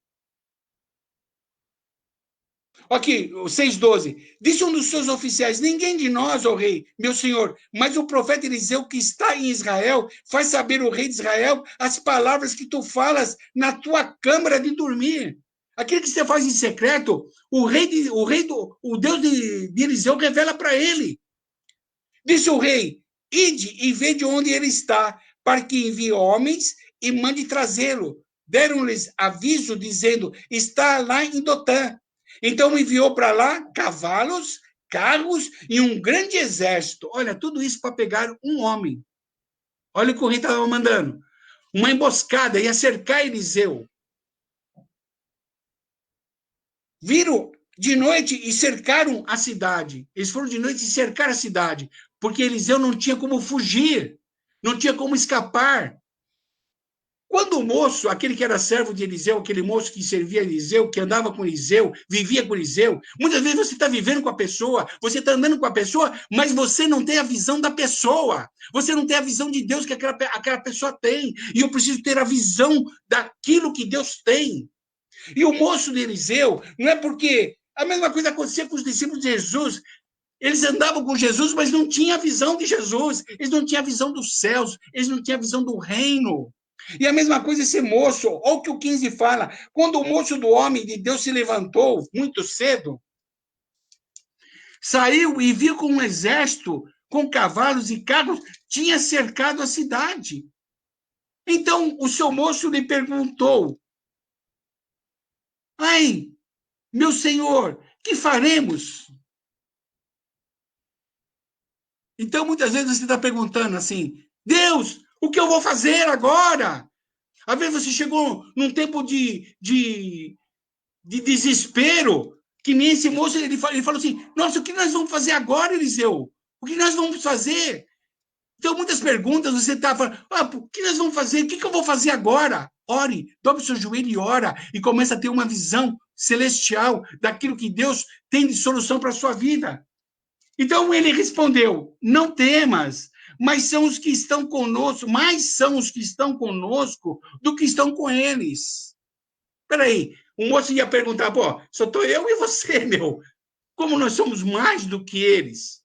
Aqui, o 6,12. Disse um dos seus oficiais, ninguém de nós, ó rei, meu senhor, mas o profeta Eliseu que está em Israel, faz saber o rei de Israel as palavras que tu falas na tua câmara de dormir. Aquilo que você faz em secreto, o Deus de Eliseu revela para ele. Disse o rei, ide e vede onde ele está, para que envie homens e mande trazê-lo. Deram-lhes aviso, dizendo, está lá em Dotã. Então enviou para lá cavalos, carros e um grande exército. Olha, tudo isso para pegar um homem. Olha o que o rei estava mandando. Uma emboscada, ia cercar Eliseu. Viram de noite e cercaram a cidade. Eles foram de noite e cercaram a cidade, porque Eliseu não tinha como fugir, não tinha como escapar. Quando o moço, aquele que era servo de Eliseu, aquele moço que servia Eliseu, que andava com Eliseu, vivia com Eliseu, muitas vezes você está vivendo com a pessoa, você está andando com a pessoa, mas você não tem a visão da pessoa. Você não tem a visão de Deus que aquela pessoa tem. E eu preciso ter a visão daquilo que Deus tem. E o moço de Eliseu, não é porque a mesma coisa acontecia com os discípulos de Jesus. Eles andavam com Jesus, mas não tinham a visão de Jesus. Eles não tinham a visão dos céus. Eles não tinham a visão do reino. E a mesma coisa esse moço, olha o que o 15 fala. Quando o moço do homem de Deus se levantou muito cedo, saiu e viu com um exército, com cavalos e carros, tinha cercado a cidade. Então o seu moço lhe perguntou, ai, meu senhor, que faremos? Então, muitas vezes você está perguntando assim, Deus, o que eu vou fazer agora? Às vezes você chegou num tempo de desespero, que nem esse moço, ele falou assim, nossa, o que nós vamos fazer agora, Eliseu? O que nós vamos fazer? Então, muitas perguntas, você está falando, o que nós vamos fazer? O que eu vou fazer agora? Ore, dobre o seu joelho e ora, e começa a ter uma visão celestial daquilo que Deus tem de solução para a sua vida. Então ele respondeu, não temas, mas são os que estão conosco, mais são os que estão conosco do que estão com eles. Espera aí, o moço ia perguntar, só estou eu e você, como nós somos mais do que eles?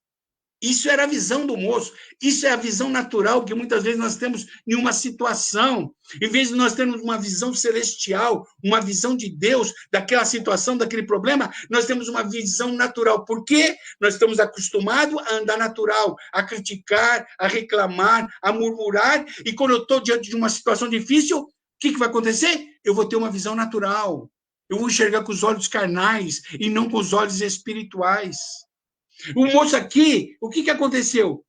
Isso era a visão do moço. Isso é a visão natural que muitas vezes nós temos em uma situação. Em vez de nós termos uma visão celestial, uma visão de Deus, daquela situação, daquele problema, nós temos uma visão natural. Por quê? Nós estamos acostumados a andar natural, a criticar, a reclamar, a murmurar. E quando eu estou diante de uma situação difícil, o que vai acontecer? Eu vou ter uma visão natural. Eu vou enxergar com os olhos carnais e não com os olhos espirituais. O moço aqui, o que aconteceu?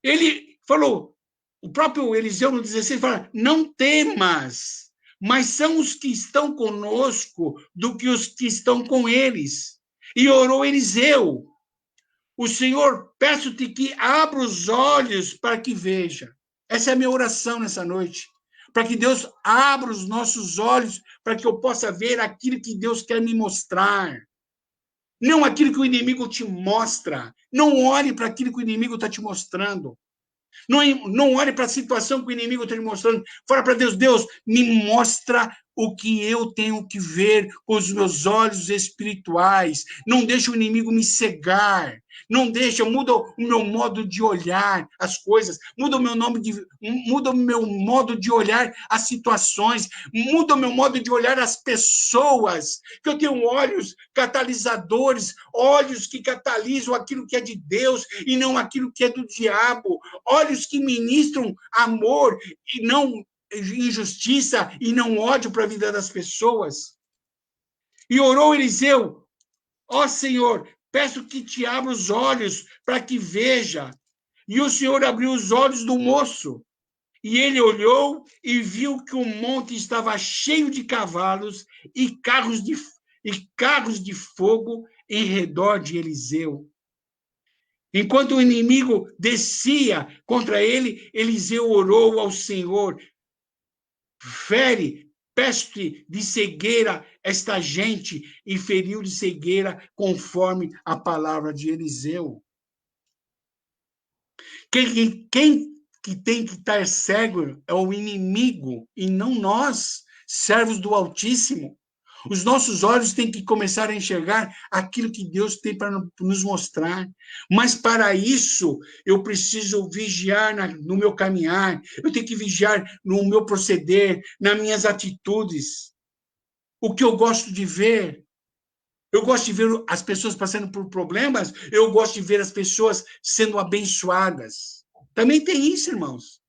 Ele falou, o próprio Eliseu no 16 fala, não temas, mas são os que estão conosco do que os que estão com eles. E orou Eliseu, o Senhor, peço-te que abra os olhos para que veja. Essa é a minha oração nessa noite. Para que Deus abra os nossos olhos, para que eu possa ver aquilo que Deus quer me mostrar. Não aquilo que o inimigo te mostra. Não olhe para aquilo que o inimigo está te mostrando. Não olhe para a situação que o inimigo está te mostrando. Fala para Deus, Deus, me mostra o que eu tenho que ver com os meus olhos espirituais. Não deixa o inimigo me cegar. Não deixa, muda o meu modo de olhar as coisas, muda o meu modo de olhar as situações, muda o meu modo de olhar as pessoas, que eu tenho olhos catalisadores, olhos que catalisam aquilo que é de Deus e não aquilo que é do diabo, olhos que ministram amor e não injustiça e não ódio para a vida das pessoas. E orou Eliseu, ó Senhor, peço que te abra os olhos para que veja. E o Senhor abriu os olhos do moço. E ele olhou e viu que o monte estava cheio de cavalos e carros de fogo em redor de Eliseu. Enquanto o inimigo descia contra ele, Eliseu orou ao Senhor. Fere, peste de cegueira esta gente, e feriu de cegueira conforme a palavra de Eliseu. Quem que tem que estar cego é o inimigo, e não nós, servos do Altíssimo. Os nossos olhos têm que começar a enxergar aquilo que Deus tem para nos mostrar. Mas para isso, eu preciso vigiar no meu caminhar, eu tenho que vigiar no meu proceder, nas minhas atitudes. O que eu gosto de ver, eu gosto de ver as pessoas passando por problemas, eu gosto de ver as pessoas sendo abençoadas. Também tem isso, irmãos.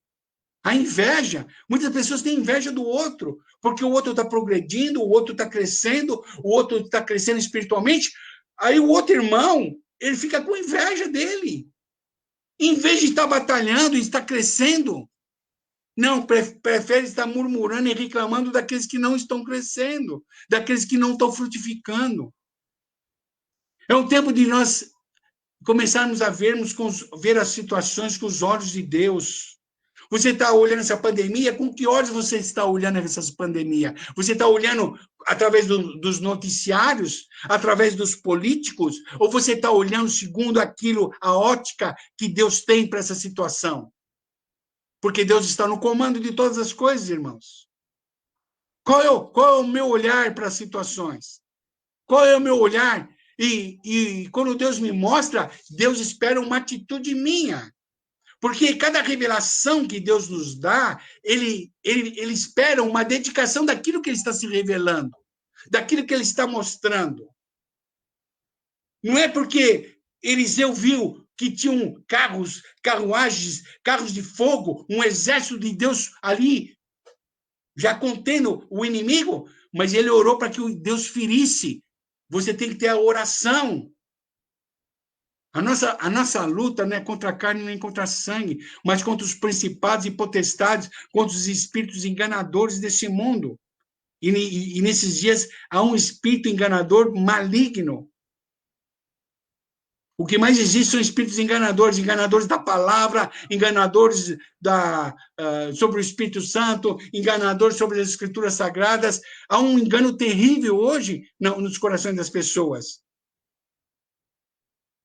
A inveja. Muitas pessoas têm inveja do outro, porque o outro está progredindo, o outro está crescendo, o outro está crescendo espiritualmente. Aí o outro irmão, ele fica com inveja dele. Em vez de estar batalhando e estar crescendo, não, prefere estar murmurando e reclamando daqueles que não estão crescendo, daqueles que não estão frutificando. É um tempo de nós começarmos a ver as situações com os olhos de Deus. Você está olhando essa pandemia? Com que olhos você está olhando essa pandemia? Você está olhando através dos noticiários, através dos políticos? Ou você está olhando segundo aquilo, a ótica que Deus tem para essa situação? Porque Deus está no comando de todas as coisas, irmãos. Qual é o meu olhar para as situações? Qual é o meu olhar? E quando Deus me mostra, Deus espera uma atitude minha. Porque cada revelação que Deus nos dá, ele espera uma dedicação daquilo que ele está se revelando, daquilo que ele está mostrando. Não é porque Eliseu viu que tinham carruagens, carros de fogo, um exército de Deus ali, já contendo o inimigo, mas ele orou para que Deus ferisse. Você tem que ter a oração. A nossa luta não é contra a carne nem contra a sangue, mas contra os principados e potestades, contra os espíritos enganadores desse mundo. E nesses dias há um espírito enganador maligno. O que mais existe são espíritos enganadores, enganadores da palavra, enganadores sobre o Espírito Santo, enganadores sobre as Escrituras Sagradas. Há um engano terrível hoje nos corações das pessoas.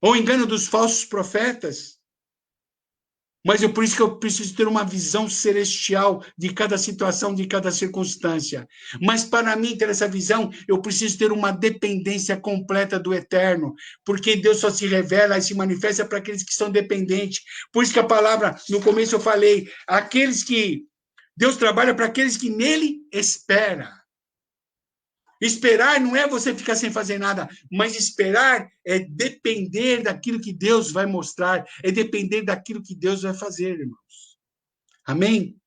Ou engano dos falsos profetas. Mas é por isso que eu preciso ter uma visão celestial de cada situação, de cada circunstância. Mas para mim ter essa visão, eu preciso ter uma dependência completa do eterno, porque Deus só se revela e se manifesta para aqueles que são dependentes. Por isso que a palavra, no começo eu falei, aqueles que Deus trabalha para aqueles que nele esperam. Esperar não é você ficar sem fazer nada, mas esperar é depender daquilo que Deus vai mostrar, é depender daquilo que Deus vai fazer, irmãos. Amém?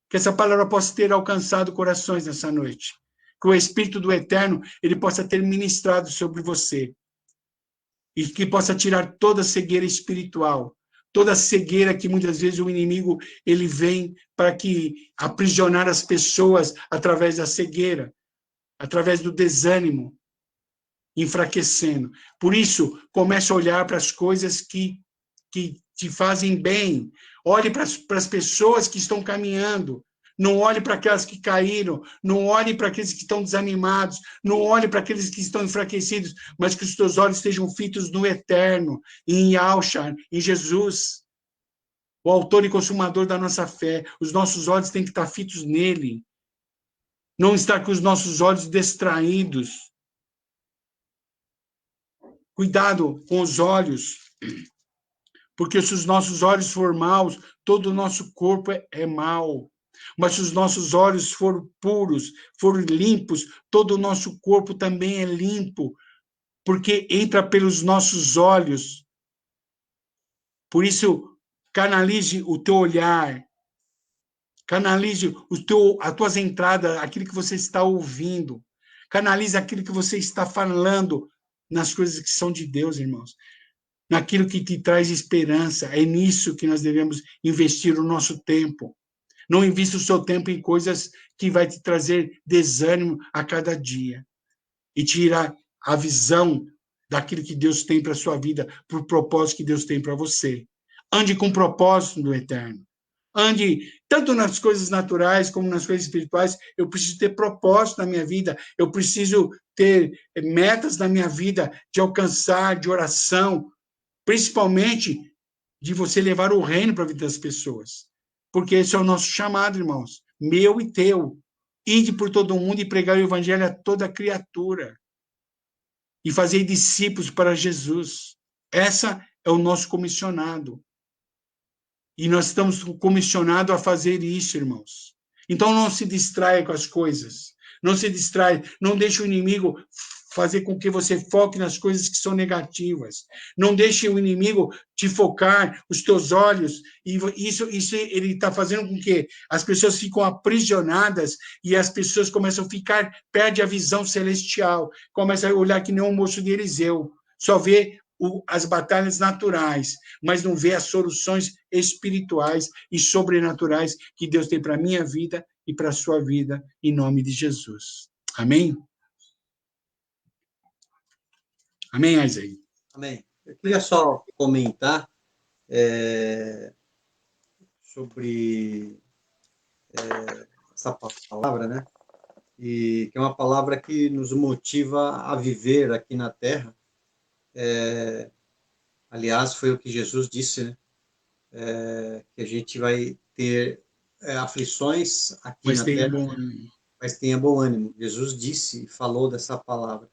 Que essa palavra possa ter alcançado corações nessa noite. Que o Espírito do Eterno, ele possa ter ministrado sobre você. E que possa tirar toda a cegueira espiritual, toda a cegueira que muitas vezes o inimigo, ele vem para que aprisionar as pessoas através da cegueira, através do desânimo, enfraquecendo. Por isso, comece a olhar para as coisas que te fazem bem. Olhe para as pessoas que estão caminhando. Não olhe para aquelas que caíram. Não olhe para aqueles que estão desanimados. Não olhe para aqueles que estão enfraquecidos. Mas que os teus olhos estejam fitos no eterno, em Yahshua, em Jesus, o autor e consumador da nossa fé. Os nossos olhos têm que estar fitos nele. Não estar com os nossos olhos distraídos. Cuidado com os olhos, porque se os nossos olhos forem maus, todo o nosso corpo é mau. Mas se os nossos olhos forem puros, forem limpos, todo o nosso corpo também é limpo, porque entra pelos nossos olhos. Por isso, canalize o teu olhar, canalize as tuas entradas, aquilo que você está ouvindo, canalize aquilo que você está falando nas coisas que são de Deus, irmãos. Naquilo que te traz esperança. É nisso que nós devemos investir o nosso tempo. Não invista o seu tempo em coisas que vai te trazer desânimo a cada dia e tirar a visão daquilo que Deus tem para a sua vida, para o propósito que Deus tem para você. Ande com propósito do eterno. Ande, tanto nas coisas naturais como nas coisas espirituais, eu preciso ter propósito na minha vida, eu preciso ter metas na minha vida de alcançar, de oração, principalmente de você levar o reino para a vida das pessoas. Porque esse é o nosso chamado, irmãos, meu e teu. Ide por todo o mundo e pregar o evangelho a toda criatura. E fazer discípulos para Jesus. Essa é o nosso comissionado. E nós estamos comissionados a fazer isso, irmãos. Então não se distraia com as coisas. Não se distrai, não deixe o inimigo fazer com que você foque nas coisas que são negativas. Não deixe o inimigo te focar os teus olhos. E isso ele está fazendo com que as pessoas ficam aprisionadas e as pessoas começam a ficar, perde a visão celestial, começa a olhar que nem um moço de Eliseu, só vê as batalhas naturais, mas não vê as soluções espirituais e sobrenaturais que Deus tem para a minha vida e para a sua vida, em nome de Jesus. Amém? Amém, Isaí? Amém. Eu queria só comentar sobre essa palavra, né? E que é uma palavra que nos motiva a viver aqui na Terra. Aliás, foi o que Jesus disse, né? Que a gente vai ter aflições aqui na Terra, mas tenha bom ânimo. Jesus disse, falou dessa palavra.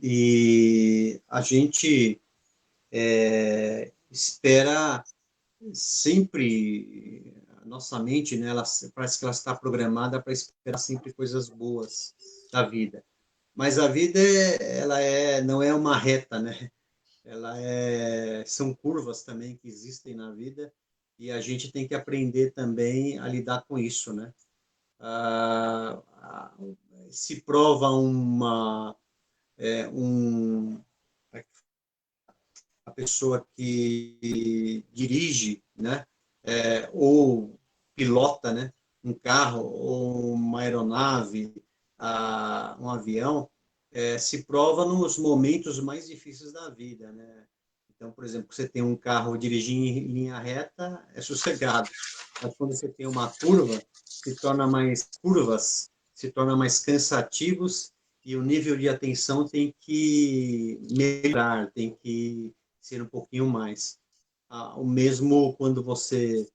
E a gente espera sempre, a nossa mente, né, parece que ela está programada para esperar sempre coisas boas da vida. Mas a vida não é uma reta, né? São curvas também que existem na vida e a gente tem que aprender também a lidar com isso, né? Se prova a pessoa que dirige, né, ou pilota, né, um carro ou uma aeronave, um avião, se prova nos momentos mais difíceis da vida, né? Então, por exemplo, você tem um carro dirigindo em linha reta, é sossegado. Mas quando você tem uma curva, se torna mais cansativos e o nível de atenção tem que melhorar, tem que ser um pouquinho mais. o mesmo quando você,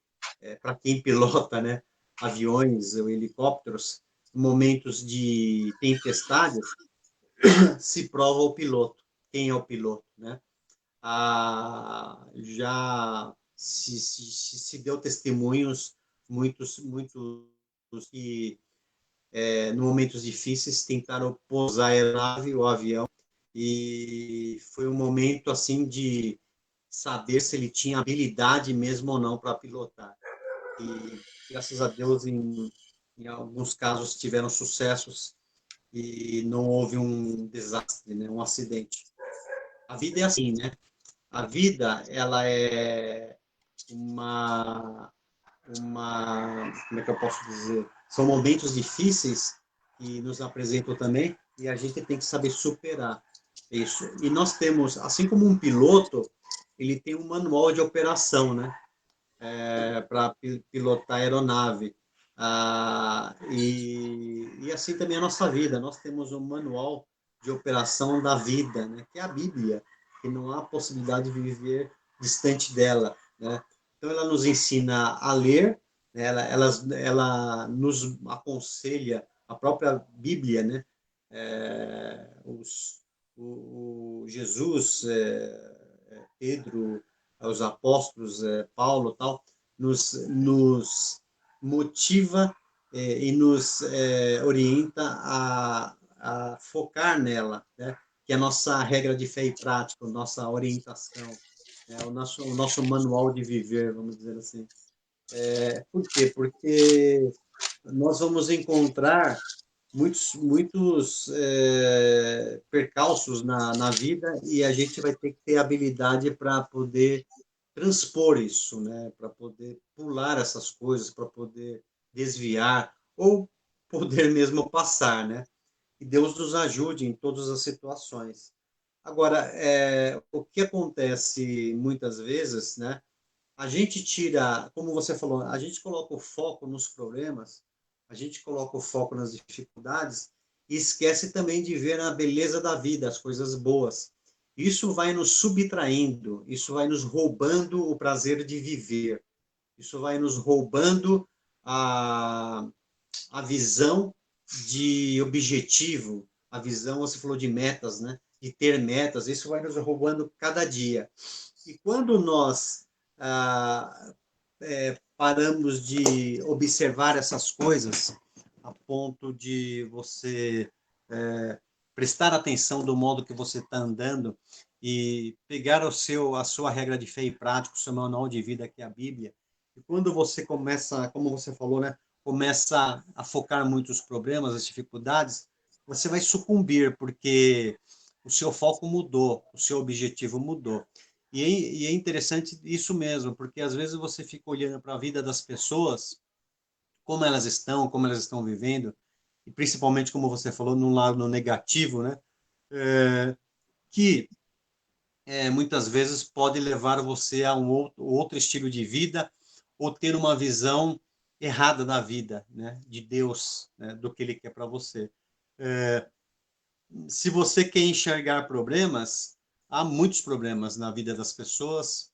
para quem pilota, né, aviões ou helicópteros, em momentos de tempestades, se prova o piloto, quem é o piloto, né? Já se deu testemunhos, muitos que, em momentos difíceis, tentaram pousar a aeronave, o avião, e foi um momento, assim, de saber se ele tinha habilidade mesmo ou não para pilotar. E, graças a Deus, em alguns casos, tiveram sucessos e não houve um desastre, né, um acidente. A vida é assim, né? A vida, ela é como é que eu posso dizer? São momentos difíceis que nos apresentam também e a gente tem que saber superar isso. E nós temos, assim como um piloto, ele tem um manual de operação, né? Para pilotar a aeronave. E assim também a nossa vida. Nós temos um manual de operação da vida, né? Que é a Bíblia, que não há possibilidade de viver distante dela, né? Então, ela nos ensina a ler, né? Ela nos aconselha, a própria Bíblia, né? O Jesus, Pedro, os apóstolos, Paulo, tal, nos motiva e nos orienta a focar nela, né? Que é a nossa regra de fé e prática, a nossa orientação, o nosso manual de viver, vamos dizer assim. Por quê? Porque nós vamos encontrar muitos percalços na vida e a gente vai ter que ter habilidade para poder transpor isso, né? Para poder pular essas coisas, para poder desviar ou poder mesmo passar, né? E Deus nos ajude em todas as situações. Agora, o que acontece muitas vezes, né? A gente tira, como você falou, a gente coloca o foco nos problemas, a gente coloca o foco nas dificuldades e esquece também de ver a beleza da vida, as coisas boas. Isso vai nos subtraindo, isso vai nos roubando o prazer de viver, isso vai nos roubando a, a visão de objetivo, a visão, você falou de metas, né? De ter metas, isso vai nos roubando cada dia. E quando nós paramos de observar essas coisas a ponto de você prestar atenção do modo que você está andando e pegar a sua regra de fé e prática, o seu manual de vida, que é a Bíblia, e quando você começa, como você falou, né, começa a focar muito os problemas, as dificuldades, você vai sucumbir, porque o seu foco mudou, o seu objetivo mudou. E é interessante isso mesmo, porque às vezes você fica olhando para a vida das pessoas, como elas estão vivendo, e principalmente, como você falou, no lado negativo, né? Que muitas vezes pode levar você a um outro estilo de vida ou ter uma visão errada da vida, né? De Deus, né? Do que Ele quer para você. Se você quer enxergar problemas, há muitos problemas na vida das pessoas,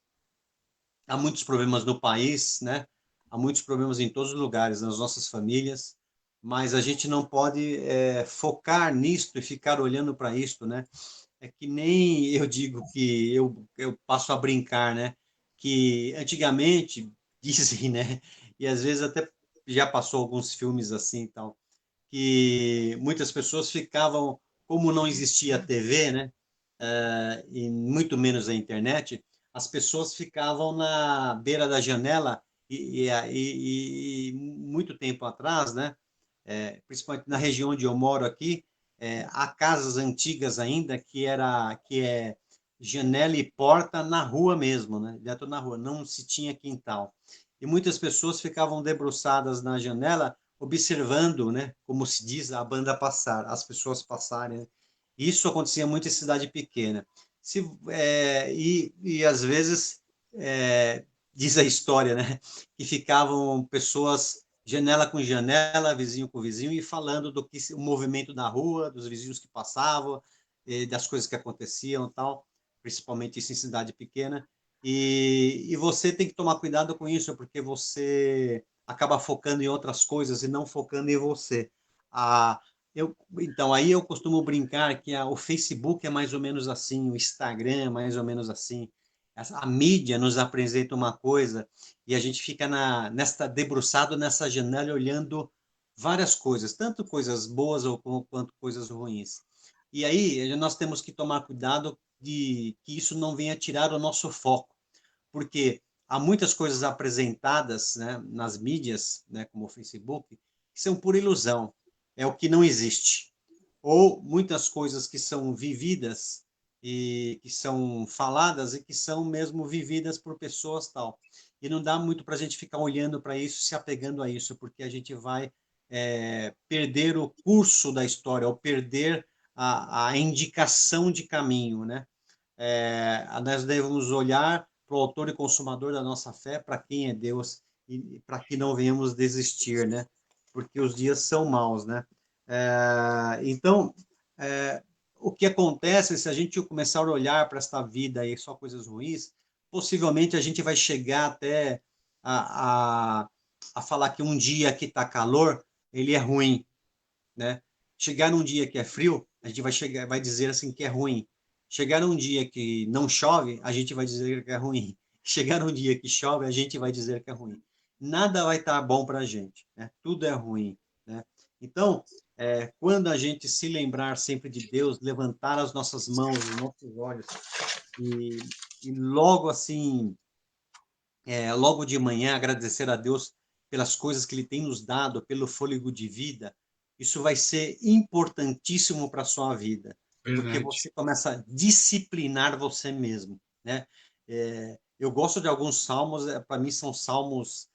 há muitos problemas no país, né? Há muitos problemas em todos os lugares, nas nossas famílias, mas a gente não pode focar nisto e ficar olhando para isto, né? É que nem eu digo que eu passo a brincar, né? Que antigamente, dizem, né? E às vezes até já passou alguns filmes assim e tal, que muitas pessoas ficavam, como não existia TV, né? E muito menos a internet, as pessoas ficavam na beira da janela e muito tempo atrás, né? Principalmente na região onde eu moro aqui, há casas antigas ainda que é janela e porta na rua mesmo, né? Dentro na rua, não se tinha quintal. E muitas pessoas ficavam debruçadas na janela observando, né? Como se diz, a banda passar, as pessoas passarem, né? Isso acontecia muito em cidade pequena. E às vezes diz a história, né? Que ficavam pessoas janela com janela, vizinho com vizinho, e falando do que o movimento da rua, dos vizinhos que passavam, das coisas que aconteciam, tal, principalmente isso em cidade pequena. E você tem que tomar cuidado com isso, porque você acaba focando em outras coisas e não focando em você. Então, aí eu costumo brincar que o Facebook é mais ou menos assim, o Instagram é mais ou menos assim. A mídia nos apresenta uma coisa e a gente fica debruçado nessa janela olhando várias coisas, tanto coisas boas quanto coisas ruins. E aí nós temos que tomar cuidado de que isso não venha tirar o nosso foco, porque há muitas coisas apresentadas, né, nas mídias, né, como o Facebook, que são pura ilusão, é o que não existe. Ou muitas coisas que são vividas e que são faladas e que são mesmo vividas por pessoas tal. E não dá muito para a gente ficar olhando para isso, se apegando a isso, porque a gente vai perder o curso da história, ou perder a indicação de caminho, né? Nós devemos olhar para o autor e consumador da nossa fé, para quem é Deus, e para que não venhamos desistir, né? Porque os dias são maus, né? Então, o que acontece se a gente começar a olhar para esta vida e só coisas ruins, possivelmente a gente vai chegar até a, a, a falar que um dia que está calor, ele é ruim, né? Chegar num dia que é frio, a gente vai dizer assim que é ruim. Chegar num dia que não chove, a gente vai dizer que é ruim. Chegar num dia que chove, a gente vai dizer que é ruim. Nada vai estar bom para a gente, né? Tudo é ruim, né? Então, quando a gente se lembrar sempre de Deus, levantar as nossas mãos, os nossos olhos e, e logo assim, logo de manhã, agradecer a Deus pelas coisas que Ele tem nos dado, pelo fôlego de vida, isso vai ser importantíssimo para a sua vida, porque Verdade. você começa a disciplinar você mesmo, né? Eu gosto de alguns salmos, para mim são salmos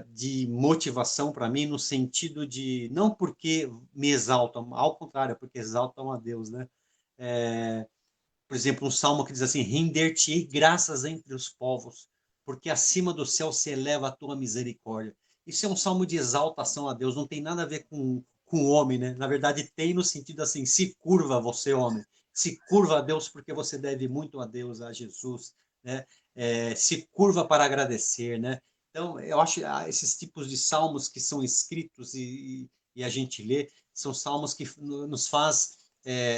de motivação para mim, no sentido de, não porque me exaltam, ao contrário, porque exaltam a Deus, né? Por exemplo, um salmo que diz assim: render-te-ei graças entre os povos, porque acima do céu se eleva a tua misericórdia. Isso é um salmo de exaltação a Deus, não tem nada a ver com o homem, né? Na verdade, tem no sentido assim: se curva você, homem, se curva a Deus, porque você deve muito a Deus, a Jesus, né? Se curva para agradecer, né? Então, eu acho esses tipos de salmos que são escritos e a gente lê, são salmos que nos faz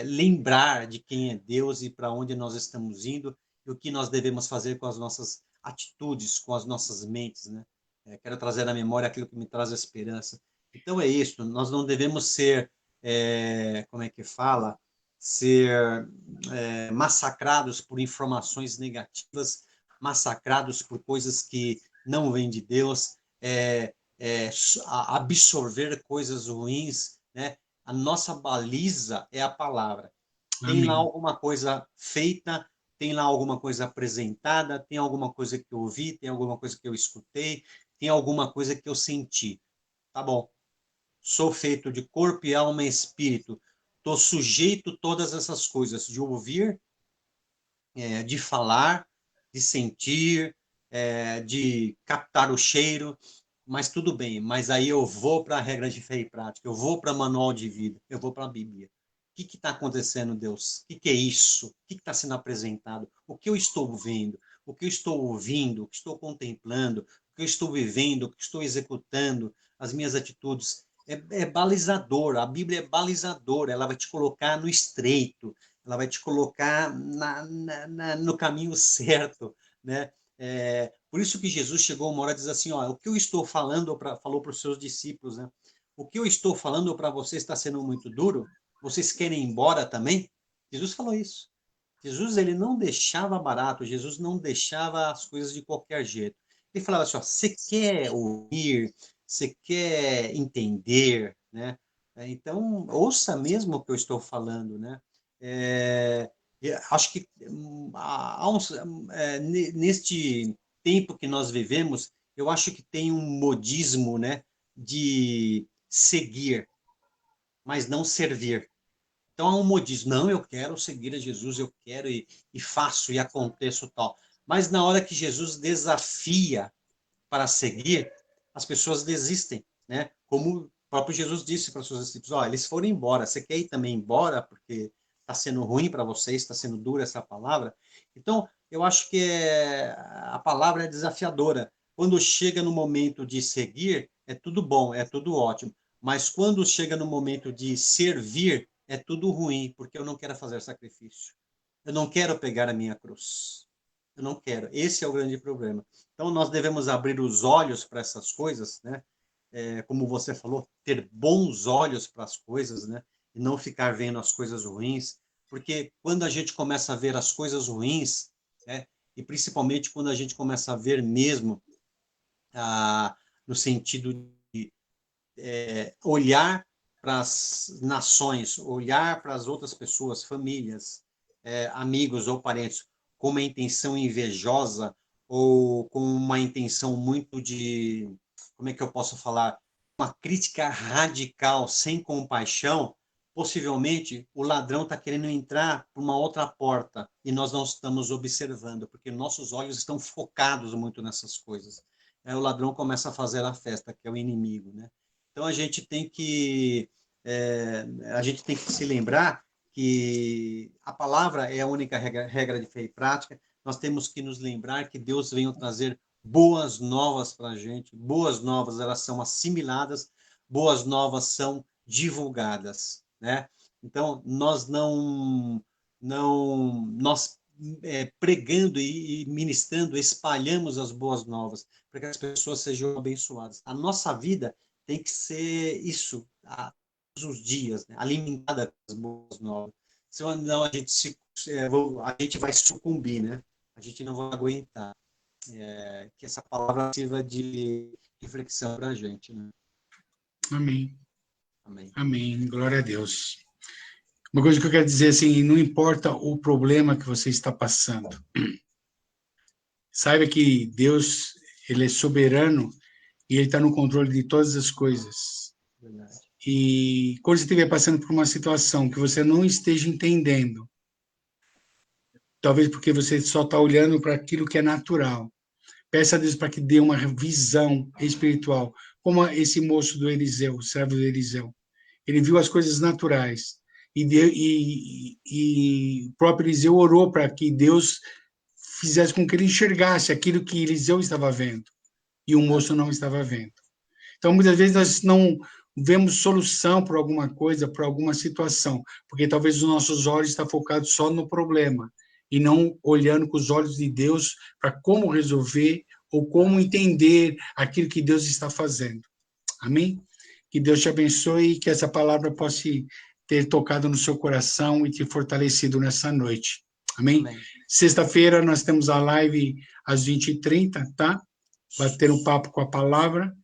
lembrar de quem é Deus e para onde nós estamos indo e o que nós devemos fazer com as nossas atitudes, com as nossas mentes, né? Quero trazer à memória aquilo que me traz a esperança. Então é isso, nós não devemos ser, como é que fala, ser massacrados por informações negativas, massacrados por coisas que não vêm de Deus, absorver coisas ruins, né? A nossa baliza é a palavra. Tem lá Amém. alguma coisa feita, tem lá alguma coisa apresentada, tem alguma coisa que eu ouvi, tem alguma coisa que eu escutei, tem alguma coisa que eu senti. Tá bom. Sou feito de corpo e alma e espírito. Estou sujeito a todas essas coisas, de ouvir, de falar, de sentir, de captar o cheiro, mas tudo bem. Mas aí eu vou para a regra de fé e prática, eu vou para manual de vida, eu vou para a Bíblia. O que está acontecendo, Deus? O que é isso? O que está sendo apresentado? O que eu estou vendo? O que eu estou ouvindo? O que estou contemplando? O que eu estou vivendo? O que estou executando? As minhas atitudes? É balizador, a Bíblia é balizadora, ela vai te colocar no estreito, ela vai te colocar no caminho certo, né? Por isso que Jesus chegou uma hora e diz assim, ó, o que eu estou falando, falou para os seus discípulos, né? O que eu estou falando para vocês está sendo muito duro? Vocês querem ir embora também? Jesus falou isso. Jesus, ele não deixava barato, Jesus não deixava as coisas de qualquer jeito. Ele falava assim, ó, você quer ouvir, você quer entender, né? Então, ouça mesmo o que eu estou falando, né? É, acho que neste tempo que nós vivemos, eu acho que tem um modismo, né, de seguir, mas não servir. Então há um modismo, não, eu quero seguir a Jesus, eu quero e faço e aconteço tal. Mas na hora que Jesus desafia para seguir, as pessoas desistem, né? Como o próprio Jesus disse para os seus discípulos, ó, eles foram embora, você quer ir também embora porque está sendo ruim para vocês, está sendo dura essa palavra? Então, eu acho que a palavra é desafiadora. Quando chega no momento de seguir, é tudo bom, é tudo ótimo. Mas quando chega no momento de servir, é tudo ruim, porque eu não quero fazer sacrifício. Eu não quero pegar a minha cruz. Eu não quero. Esse é o grande problema. Então, nós devemos abrir os olhos para essas coisas, né? Como você falou, ter bons olhos para as coisas, né? E não ficar vendo as coisas ruins. Porque quando a gente começa a ver as coisas ruins, né? E principalmente quando a gente começa a ver mesmo, no sentido de olhar para as nações, olhar para as outras pessoas, famílias, amigos ou parentes, com uma intenção invejosa ou com uma intenção muito de, como é que eu posso falar, uma crítica radical, sem compaixão, possivelmente o ladrão está querendo entrar por uma outra porta e nós não estamos observando, porque nossos olhos estão focados muito nessas coisas. Aí o ladrão começa a fazer a festa, que é o inimigo, né? Então a gente tem que se lembrar que a palavra é a única regra de fé e prática. Nós temos que nos lembrar que Deus veio trazer boas novas para a gente. Boas novas, elas são assimiladas, boas novas são divulgadas, né? Então nós nós pregando e ministrando, espalhamos as boas novas para que as pessoas sejam abençoadas. A nossa vida tem que ser isso, todos os dias, né? Alimentada com as boas novas. Senão a gente vai sucumbir, né? A gente não vai aguentar. Que essa palavra sirva de reflexão para a gente, né? Amém. Amém. Amém. Glória a Deus. Uma coisa que eu quero dizer assim, não importa o problema que você está passando. Saiba que Deus, ele é soberano e ele está no controle de todas as coisas. Verdade. E quando você estiver passando por uma situação que você não esteja entendendo, talvez porque você só está olhando para aquilo que é natural, peça a Deus para que dê uma visão espiritual, como esse moço do Eliseu, o servo do Eliseu. Ele viu as coisas naturais e o próprio Eliseu orou para que Deus fizesse com que ele enxergasse aquilo que Eliseu estava vendo e o moço não estava vendo. Então, muitas vezes nós não vemos solução para alguma coisa, para alguma situação, porque talvez os nossos olhos estão focados só no problema e não olhando com os olhos de Deus para como resolver ou como entender aquilo que Deus está fazendo. Amém? Que Deus te abençoe e que essa palavra possa ter tocado no seu coração e te fortalecido nessa noite. Amém? Amém. Sexta-feira nós temos a live às 20h30, tá? Bater um papo com a palavra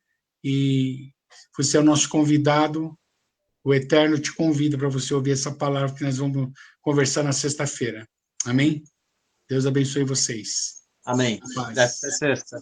e você é o nosso convidado. O Eterno te convida para você ouvir essa palavra que nós vamos conversar na sexta-feira. Amém? Deus abençoe vocês. Amém. Paz. Até sexta.